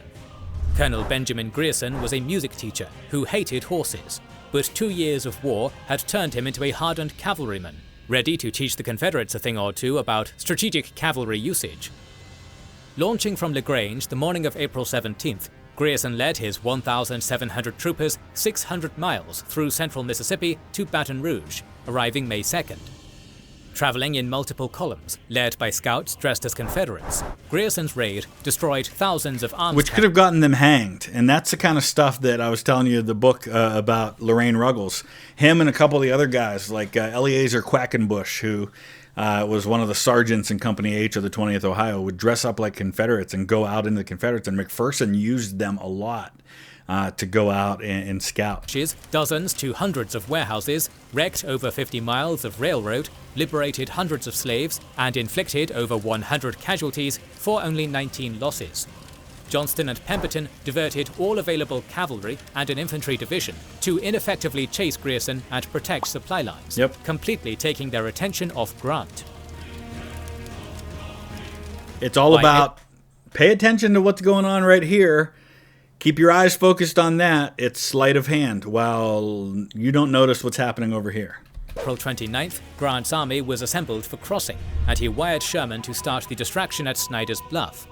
Colonel Benjamin Grierson was a music teacher who hated horses, but 2 years of war had turned him into a hardened cavalryman, ready to teach the Confederates a thing or two about strategic cavalry usage. Launching from LaGrange the morning of April 17th, Grierson led his 1,700 troopers 600 miles through central Mississippi to Baton Rouge, arriving May 2nd. Traveling in multiple columns, led by scouts dressed as Confederates, Grierson's raid destroyed thousands of arms. Which could have gotten them hanged, and that's the kind of stuff that I was telling you in the book about Lorraine Ruggles. Him and a couple of the other guys, like Eleazar Quackenbush, who was one of the sergeants in Company H of the 20th Ohio, would dress up like Confederates and go out into the Confederates, and McPherson used them a lot to go out and scout. Dozens to hundreds of warehouses, wrecked over 50 miles of railroad, liberated hundreds of slaves, and inflicted over 100 casualties for only 19 losses. Johnston and Pemberton diverted all available cavalry and an infantry division to ineffectively chase Grierson and protect supply lines, completely taking their attention off Grant. It's all about pay attention to what's going on right here. Keep your eyes focused on that. It's sleight of hand while you don't notice what's happening over here. April 29th, Grant's army was assembled for crossing, and he wired Sherman to start the distraction at Snyder's Bluff.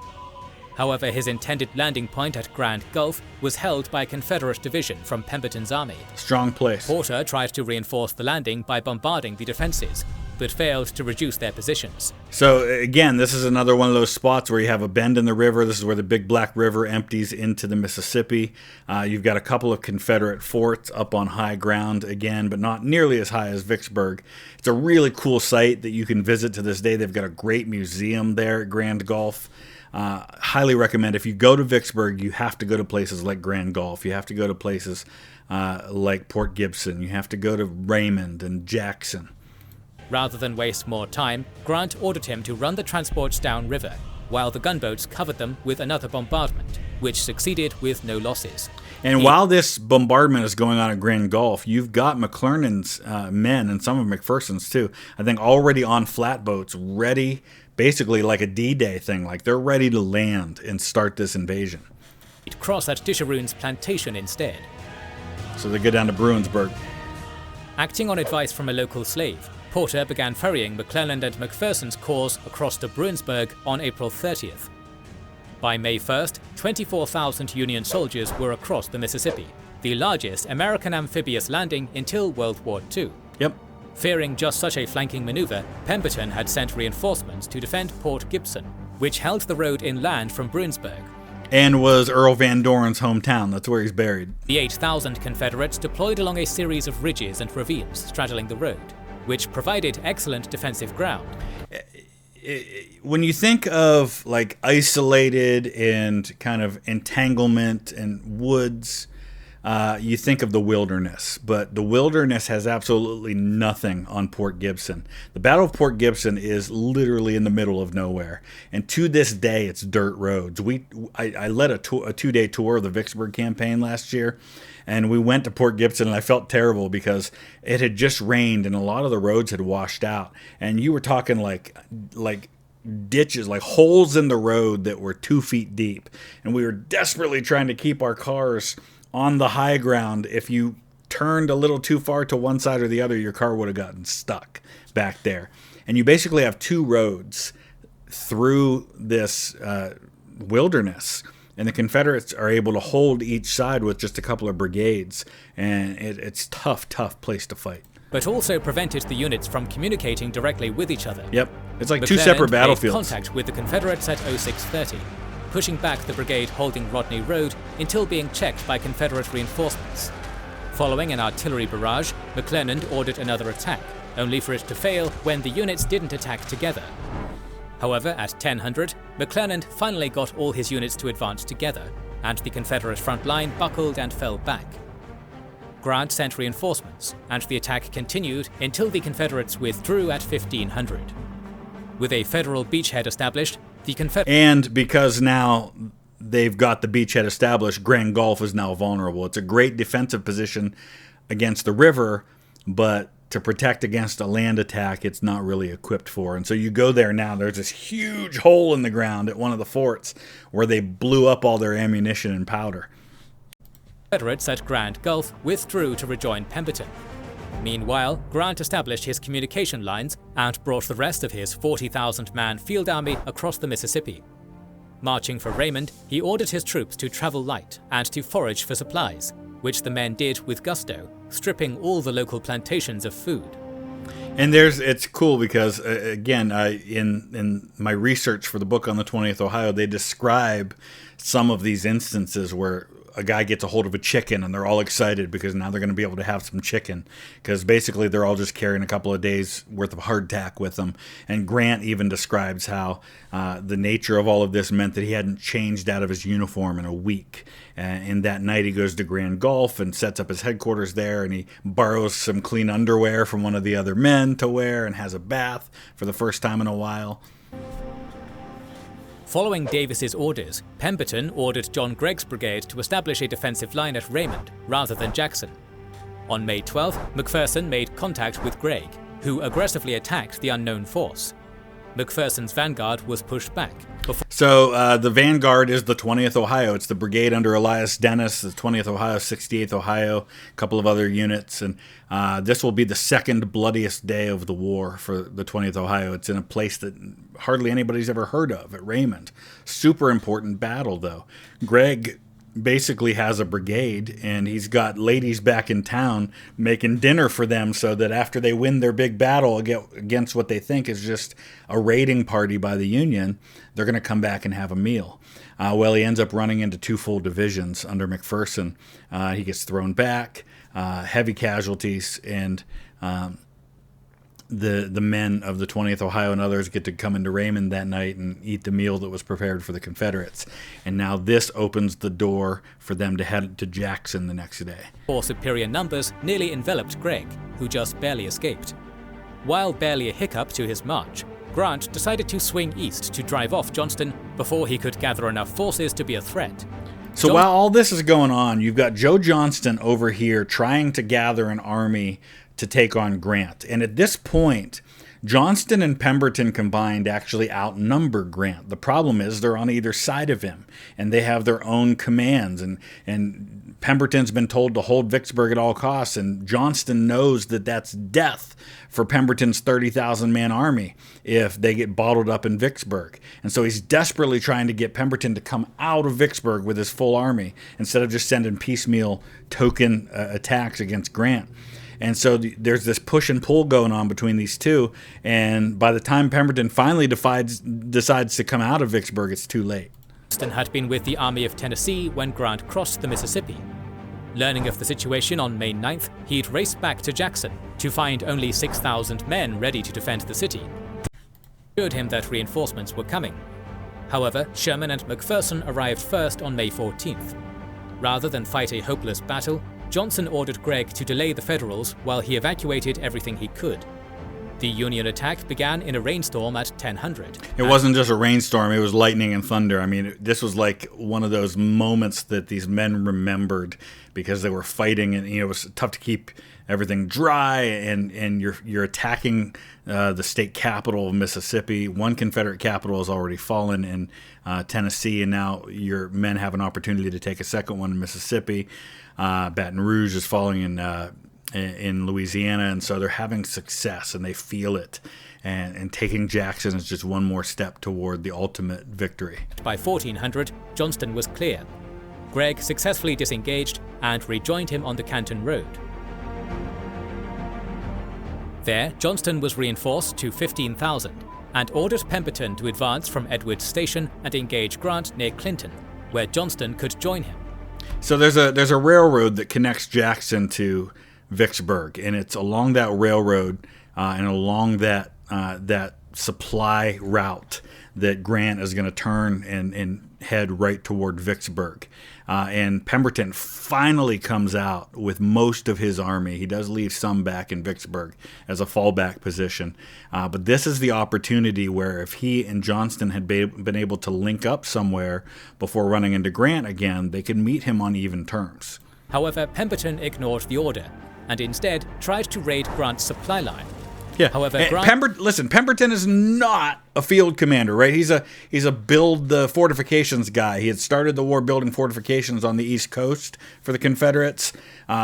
However, his intended landing point at Grand Gulf was held by a Confederate division from Pemberton's army. Strong place. Porter tried to reinforce the landing by bombarding the defenses, but failed to reduce their positions. So again, this is another one of those spots where you have a bend in the river. This is where the Big Black River empties into the Mississippi. You've got a couple of Confederate forts up on high ground again, but not nearly as high as Vicksburg. It's a really cool site that you can visit to this day. They've got a great museum there at Grand Gulf. Highly recommend. If you go to Vicksburg, you have to go to places like Grand Gulf. You have to go to places like Port Gibson. You have to go to Raymond and Jackson. Rather than waste more time, Grant ordered him to run the transports downriver, while the gunboats covered them with another bombardment, which succeeded with no losses. And while this bombardment is going on at Grand Gulf, you've got McClernand's men, and some of McPherson's too, I think already on flatboats, ready, basically like a D-Day thing, like they're ready to land and start this invasion. He'd cross at Disharoon's plantation instead. So they go down to Bruinsburg. Acting on advice from a local slave, Porter began ferrying McClernand and McPherson's corps across to Bruinsburg on April 30th. By May 1st, 24,000 Union soldiers were across the Mississippi, the largest American amphibious landing until World War II. Fearing just such a flanking maneuver, Pemberton had sent reinforcements to defend Port Gibson, which held the road inland from Bruinsburg. And was Earl Van Doren's hometown. That's where he's buried. The 8,000 Confederates deployed along a series of ridges and ravines straddling the road, which provided excellent defensive ground. When you think of like isolated and kind of entanglement and woods, you think of the wilderness, but the wilderness has absolutely nothing on Port Gibson. The Battle of Port Gibson is literally in the middle of nowhere, and to this day, it's dirt roads. I led a 2-day tour of the Vicksburg campaign last year, and we went to Port Gibson, and I felt terrible because it had just rained, and a lot of the roads had washed out, and you were talking like ditches, like holes in the road that were 2 feet deep, and we were desperately trying to keep our cars on the high ground. If you turned a little too far to one side or the other, your car would have gotten stuck back there. And you basically have 2 roads through this wilderness, and the Confederates are able to hold each side with just a couple of brigades, and it's tough place to fight. But also prevented the units from communicating directly with each other. It's like McClernand 2 separate battlefields. Made contact with the Confederates at 0630. Pushing back the brigade holding Rodney Road until being checked by Confederate reinforcements. Following an artillery barrage, McClernand ordered another attack, only for it to fail when the units didn't attack together. However, at 1000, McClernand finally got all his units to advance together, and the Confederate front line buckled and fell back. Grant sent reinforcements, and the attack continued until the Confederates withdrew at 1500. With a federal beachhead established, and because now they've got the beachhead established, Grand Gulf is now vulnerable. It's a great defensive position against the river, but to protect against a land attack, it's not really equipped for. And so you go there now, there's this huge hole in the ground at one of the forts where they blew up all their ammunition and powder. Confederates at Grand Gulf withdrew to rejoin Pemberton. Meanwhile, Grant established his communication lines and brought the rest of his 40,000-man field army across the Mississippi. Marching for Raymond, he ordered his troops to travel light and to forage for supplies, which the men did with gusto, stripping all the local plantations of food. And it's cool because, again, in my research for the book on the 20th Ohio, they describe some of these instances where a guy gets a hold of a chicken and they're all excited because now they're going to be able to have some chicken, because basically they're all just carrying a couple of days worth of hardtack with them. And Grant even describes how the nature of all of this meant that he hadn't changed out of his uniform in a week. And that night he goes to Grand Gulf and sets up his headquarters there, and he borrows some clean underwear from one of the other men to wear and has a bath for the first time in a while. Following Davis's orders, Pemberton ordered John Gregg's brigade to establish a defensive line at Raymond, rather than Jackson. On May 12th, McPherson made contact with Gregg, who aggressively attacked the unknown force. McPherson's vanguard was pushed back. So the vanguard is the 20th Ohio. It's the brigade under Elias Dennis, the 20th Ohio, 68th Ohio, a couple of other units. And this will be the second bloodiest day of the war for the 20th Ohio. It's in a place that hardly anybody's ever heard of, at Raymond. Super important battle, though. Gregg basically has a brigade, and he's got ladies back in town making dinner for them so that after they win their big battle against what they think is just a raiding party by the Union, they're going to come back and have a meal. Well, he ends up running into two full divisions under McPherson. He gets thrown back, heavy casualties, and the men of the 20th Ohio and others get to come into Raymond that night and eat the meal that was prepared for the Confederates. And now this opens the door for them to head to Jackson the next day. Four superior numbers nearly enveloped Gregg, who just barely escaped. While barely a hiccup to his march, Grant decided to swing east to drive off Johnston before he could gather enough forces to be a threat. So while all this is going on, you've got Joe Johnston over here trying to gather an army to take on Grant. And at this point, Johnston and Pemberton combined actually outnumber Grant. The problem is they're on either side of him, and they have their own commands. And Pemberton's been told to hold Vicksburg at all costs, and Johnston knows that that's death for Pemberton's 30,000-man army if they get bottled up in Vicksburg. And so he's desperately trying to get Pemberton to come out of Vicksburg with his full army instead of just sending piecemeal token attacks against Grant. And so there's this push and pull going on between these two, and by the time Pemberton finally decides to come out of Vicksburg, it's too late. Johnston had been with the Army of Tennessee when Grant crossed the Mississippi. Learning of the situation on May 9th, he'd raced back to Jackson to find only 6,000 men ready to defend the city. It assured him that reinforcements were coming. However, Sherman and McPherson arrived first on May 14th. Rather than fight a hopeless battle, Johnson ordered Gregg to delay the Federals while he evacuated everything he could. The Union attack began in a rainstorm at 1000. It wasn't just a rainstorm, it was lightning and thunder. I mean, this was like one of those moments that these men remembered because they were fighting, and it was tough to keep everything dry, and you're attacking the state capital of Mississippi. One Confederate capital has already fallen in Tennessee, and now your men have an opportunity to take a second one in Mississippi. Baton Rouge is falling in Louisiana, and so they're having success, and they feel it. And taking Jackson is just one more step toward the ultimate victory. By 1400, Johnston was clear. Gregg successfully disengaged and rejoined him on the Canton Road. There, Johnston was reinforced to 15,000 and ordered Pemberton to advance from Edwards Station and engage Grant near Clinton, where Johnston could join him. So there's a railroad that connects Jackson to Vicksburg, and it's along that railroad and along that supply route that Grant is going to turn and head right toward Vicksburg. And Pemberton finally comes out with most of his army. He does leave some back in Vicksburg as a fallback position. But this is the opportunity where if he and Johnston had been able to link up somewhere before running into Grant again, they could meet him on even terms. However, Pemberton ignored the order and instead tried to raid Grant's supply line. Yeah. However, Pemberton is not a field commander, right? He's a build the fortifications guy. He had started the war building fortifications on the East Coast for the Confederates.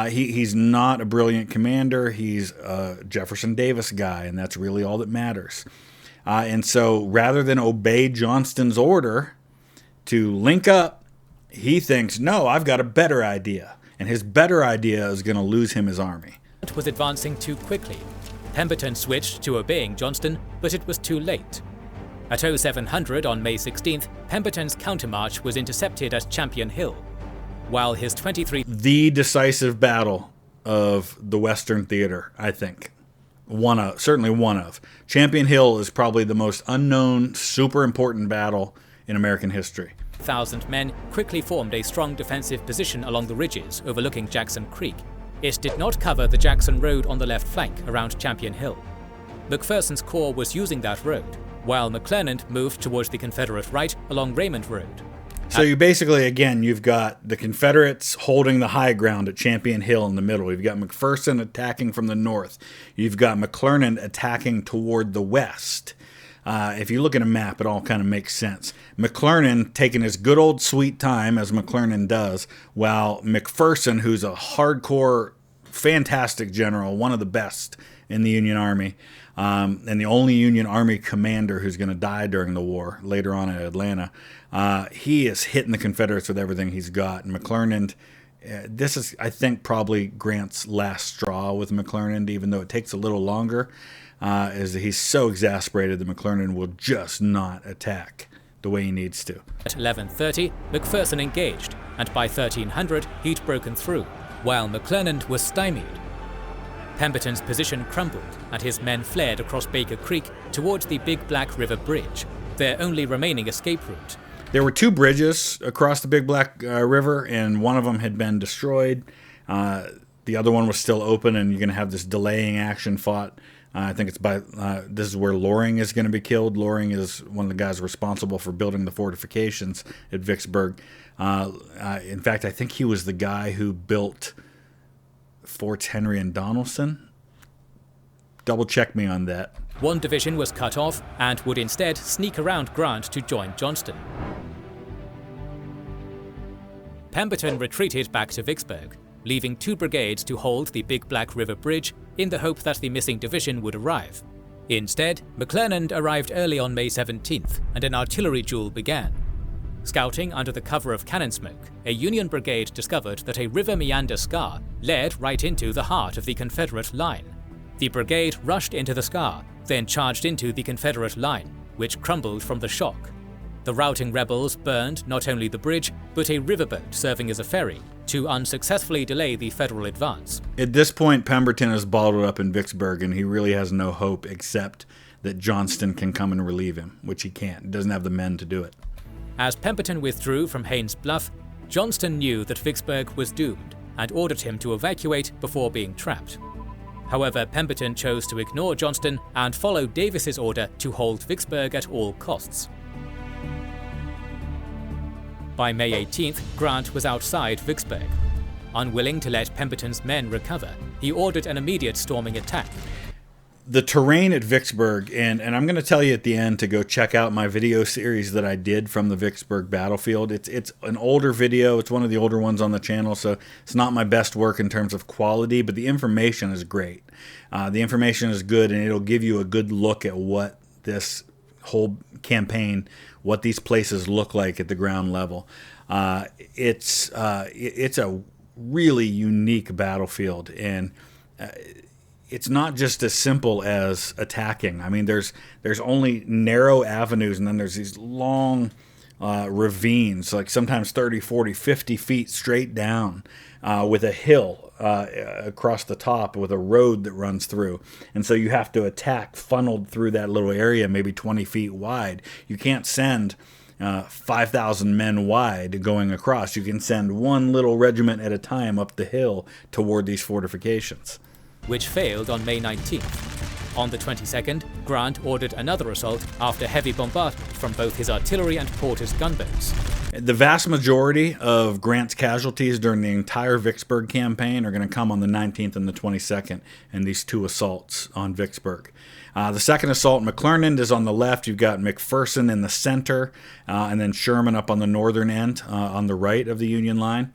He's not a brilliant commander. He's a Jefferson Davis guy, and that's really all that matters. And so rather than obey Johnston's order to link up, he thinks, no, I've got a better idea. And his better idea is going to lose him his army. It was advancing too quickly. Pemberton switched to obeying Johnston, but it was too late. At 0700 on May 16th, Pemberton's countermarch was intercepted at Champion Hill, while his 23... The decisive battle of the Western Theater, I think. Certainly one of. Champion Hill is probably the most unknown, super important battle in American history. 1,000 men quickly formed a strong defensive position along the ridges overlooking Jackson Creek. It did not cover the Jackson Road on the left flank around Champion Hill. McPherson's corps was using that road, while McClernand moved towards the Confederate right along Raymond Road. So you basically, again, you've got the Confederates holding the high ground at Champion Hill in the middle. You've got McPherson attacking from the north. You've got McClernand attacking toward the west. If you look at a map, it all kind of makes sense. McClernand taking his good old sweet time, as McClernand does, while McPherson, who's a hardcore, fantastic general, one of the best in the Union Army, and the only Union Army commander who's going to die during the war later on at Atlanta, he is hitting the Confederates with everything he's got. And McClernand, this is, I think, probably Grant's last straw with McClernand, even though it takes a little longer, is that he's so exasperated that McClernand will just not attack the way he needs to. At 11:30, McPherson engaged, and by 1300 he'd broken through, while McClernand was stymied. Pemberton's position crumbled, and his men fled across Baker Creek towards the Big Black River Bridge, their only remaining escape route. There were two bridges across the Big Black River, and one of them had been destroyed. The other one was still open, and you're going to have this delaying action fought. I think it's by, this is where Loring is going to be killed. Loring is one of the guys responsible for building the fortifications at Vicksburg. In fact, I think he was the guy who built Forts Henry and Donelson. Double check me on that. One division was cut off and would instead sneak around Grant to join Johnston. Pemberton retreated back to Vicksburg, leaving 2 brigades to hold the Big Black River Bridge in the hope that the missing division would arrive. Instead, McClernand arrived early on May 17th, and an artillery duel began. Scouting under the cover of cannon smoke, a Union brigade discovered that a river meander scar led right into the heart of the Confederate line. The brigade rushed into the scar, then charged into the Confederate line, which crumbled from the shock. The routing rebels burned not only the bridge, but a riverboat serving as a ferry, to unsuccessfully delay the Federal advance. At this point, Pemberton is bottled up in Vicksburg, and he really has no hope except that Johnston can come and relieve him, which he can't. He doesn't have the men to do it. As Pemberton withdrew from Haines' Bluff, Johnston knew that Vicksburg was doomed and ordered him to evacuate before being trapped. However, Pemberton chose to ignore Johnston and follow Davis's order to hold Vicksburg at all costs. By May 18th, Grant was outside Vicksburg. Unwilling to let Pemberton's men recover, he ordered an immediate storming attack. The terrain at Vicksburg, and I'm going to tell you at the end to go check out my video series that I did from the Vicksburg battlefield. It's an older video. It's one of the older ones on the channel, so it's not my best work in terms of quality, but the information is great. The information is good, and it'll give you a good look at what this whole campaign, what these places look like at the ground level. It's a really unique battlefield, and it's not just as simple as attacking. I mean, there's only narrow avenues, and then there's these long ravines, like sometimes 30, 40, 50 feet straight down, with a hill across the top with a road that runs through. And so you have to attack funneled through that little area, maybe 20 feet wide. You can't send 5,000 men wide going across. You can send one little regiment at a time up the hill toward these fortifications. Which failed on May 19th. On the 22nd, Grant ordered another assault after heavy bombardment from both his artillery and Porter's gunboats. The vast majority of Grant's casualties during the entire Vicksburg campaign are going to come on the 19th and the 22nd in these 2 assaults on Vicksburg. The second assault, McClernand is on the left. You've got McPherson in the center, and then Sherman up on the northern end on the right of the Union line.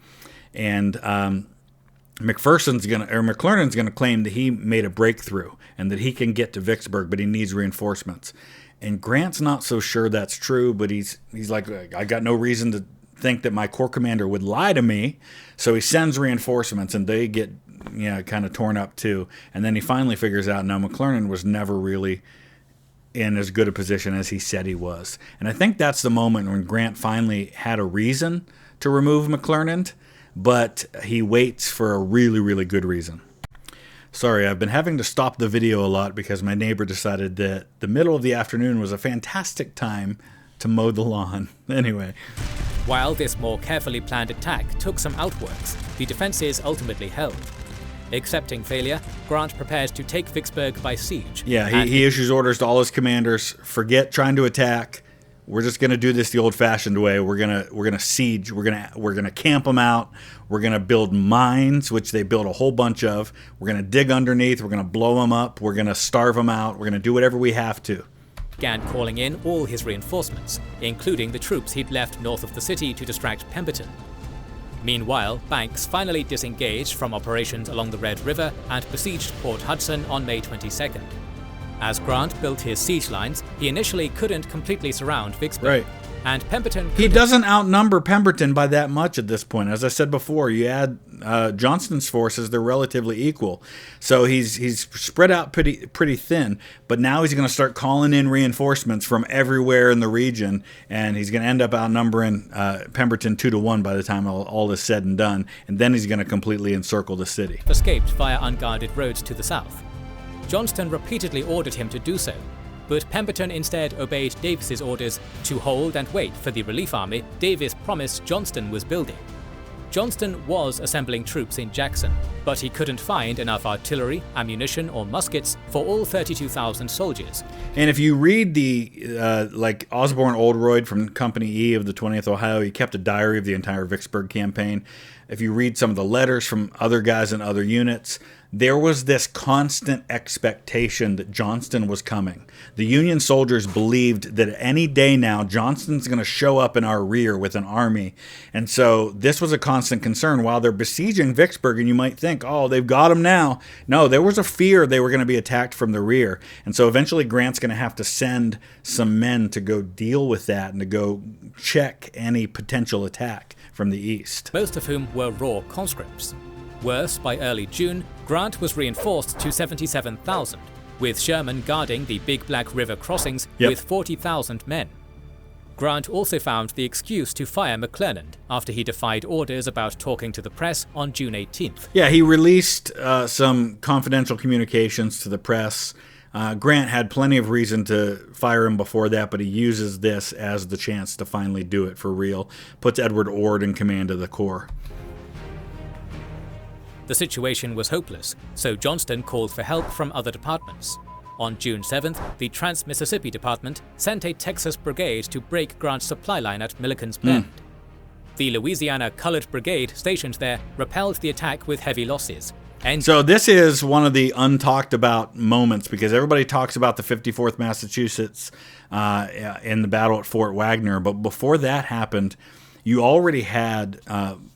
And McClernand's going to claim that he made a breakthrough and that he can get to Vicksburg, but he needs reinforcements. And Grant's not so sure that's true, but he's like, I got no reason to think that my corps commander would lie to me. So he sends reinforcements, and they get kind of torn up too. And then he finally figures out, no, McClernand was never really in as good a position as he said he was. And I think that's the moment when Grant finally had a reason to remove McClernand, but he waits for a really, really good reason. Sorry, I've been having to stop the video a lot because my neighbor decided that the middle of the afternoon was a fantastic time to mow the lawn. Anyway. While this more carefully planned attack took some outworks, the defenses ultimately held. Accepting failure, Grant prepared to take Vicksburg by siege. Yeah, he issues orders to all his commanders, forget trying to attack. We're just going to do this the old-fashioned way. We're gonna siege. We're gonna camp them out. We're gonna build mines, which they built a whole bunch of. We're gonna dig underneath. We're gonna blow them up. We're gonna starve them out. We're gonna do whatever we have to. Began calling in all his reinforcements, including the troops he'd left north of the city to distract Pemberton. Meanwhile, Banks finally disengaged from operations along the Red River and besieged Port Hudson on May 22nd. As Grant built his siege lines, he initially couldn't completely surround Vicksburg. Right. And Pemberton... He doesn't outnumber Pemberton by that much at this point. As I said before, you add Johnston's forces, they're relatively equal. So he's spread out pretty thin, but now he's going to start calling in reinforcements from everywhere in the region, and he's going to end up outnumbering Pemberton 2-1 by the time all is said and done, and then he's going to completely encircle the city. Escaped via unguarded roads to the south. Johnston repeatedly ordered him to do so, but Pemberton instead obeyed Davis's orders to hold and wait for the relief army Davis promised Johnston was building. Johnston was assembling troops in Jackson, but he couldn't find enough artillery, ammunition, or muskets for all 32,000 soldiers. And if you read the, like Osborne Oldroyd from Company E of the 20th Ohio, he kept a diary of the entire Vicksburg campaign. If you read some of the letters from other guys in other units, there was this constant expectation that Johnston was coming. The Union soldiers believed that any day now, Johnston's going to show up in our rear with an army. And so this was a constant concern. While they're besieging Vicksburg, and you might think, oh, they've got him now. No, there was a fear they were going to be attacked from the rear. And so eventually Grant's going to have to send some men to go deal with that and to go check any potential attack from the east. Most of whom were raw conscripts. Worse, by early June, Grant was reinforced to 77,000, with Sherman guarding the Big Black River crossings with 40,000 men. Grant also found the excuse to fire McClernand after he defied orders about talking to the press on June 18th. Yeah, he released some confidential communications to the press. Grant had plenty of reason to fire him before that, but he uses this as the chance to finally do it for real. Puts Edward Ord in command of the Corps. The situation was hopeless, so Johnston called for help from other departments. On June 7th, the Trans-Mississippi Department sent a Texas brigade to break Grant's supply line at Milliken's Bend. The Louisiana Colored Brigade stationed there repelled the attack with heavy losses. So this is one of the untalked about moments, because everybody talks about the 54th Massachusetts in the battle at Fort Wagner, but before that happened, you already had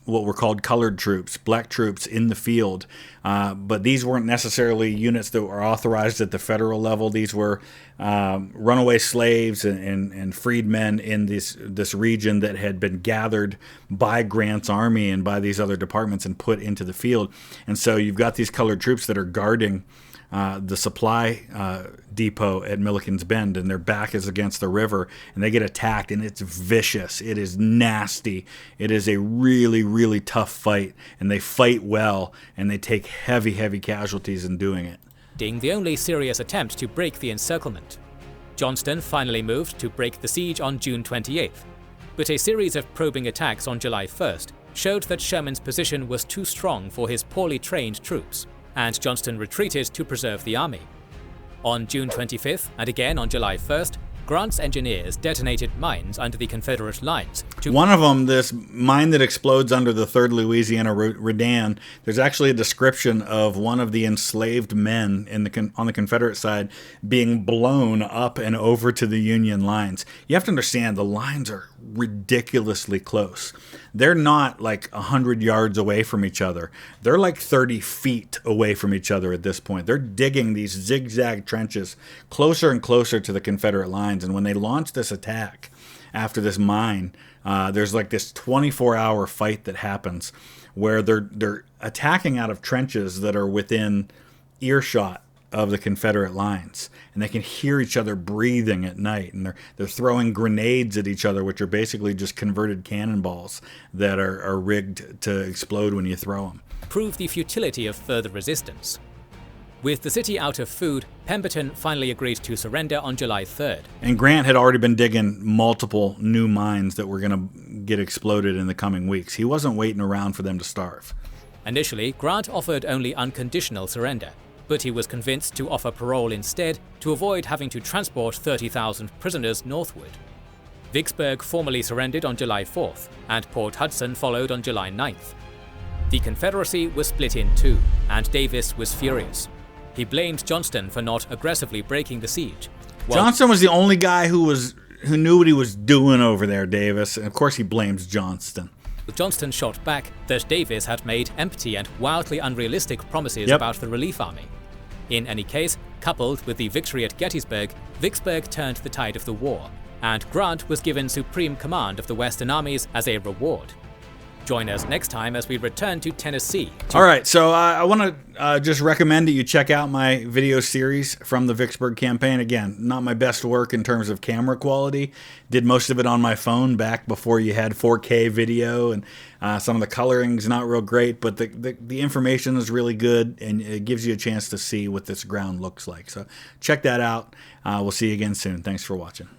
what were called colored troops, black troops in the field, but these weren't necessarily units that were authorized at the federal level. These were runaway slaves and freedmen in this region that had been gathered by Grant's army and by these other departments and put into the field. And so you've got these colored troops that are guarding the supply depot at Milliken's Bend, and their back is against the river, and they get attacked, and it's vicious. It is nasty. It is a really, really tough fight, and they fight well, and they take heavy, heavy casualties in doing it. The only serious attempt to break the encirclement. Johnston finally moved to break the siege on June 28th, but a series of probing attacks on July 1st showed that Sherman's position was too strong for his poorly trained troops, and Johnston retreated to preserve the army. On June 25th, and again on July 1st, Grant's engineers detonated mines under the Confederate lines. One of them, this mine that explodes under the 3rd Louisiana Redan, there's actually a description of one of the enslaved men on the Confederate side being blown up and over to the Union lines. You have to understand, the lines are ridiculously close. They're not like 100 yards away from each other. They're like 30 feet away from each other at this point. They're digging these zigzag trenches closer and closer to the Confederate lines. And when they launch this attack after this mine, there's like this 24-hour fight that happens where they're attacking out of trenches that are within earshot of the Confederate lines, and they can hear each other breathing at night, and they're throwing grenades at each other, which are basically just converted cannonballs that are rigged to explode when you throw them. Prove the futility of further resistance. With the city out of food, Pemberton finally agreed to surrender on July 3rd. And Grant had already been digging multiple new mines that were going to get exploded in the coming weeks. He wasn't waiting around for them to starve. Initially, Grant offered only unconditional surrender, but he was convinced to offer parole instead to avoid having to transport 30,000 prisoners northward. Vicksburg formally surrendered on July 4th, and Port Hudson followed on July 9th. The Confederacy was split in two, and Davis was furious. He blamed Johnston for not aggressively breaking the siege. Johnston was the only guy who knew what he was doing over there, Davis, and of course he blames Johnston. Johnston shot back that Davis had made empty and wildly unrealistic promises about the relief army. In any case, coupled with the victory at Gettysburg, Vicksburg turned the tide of the war, and Grant was given supreme command of the Western armies as a reward. Join us next time as we return to Tennessee. All right, so I want to just recommend that you check out my video series from the Vicksburg campaign. Again, not my best work in terms of camera quality. Did most of it on my phone back before you had 4K video, and some of the coloring's not real great, but the information is really good, and it gives you a chance to see what this ground looks like. So check that out. We'll see you again soon. Thanks for watching.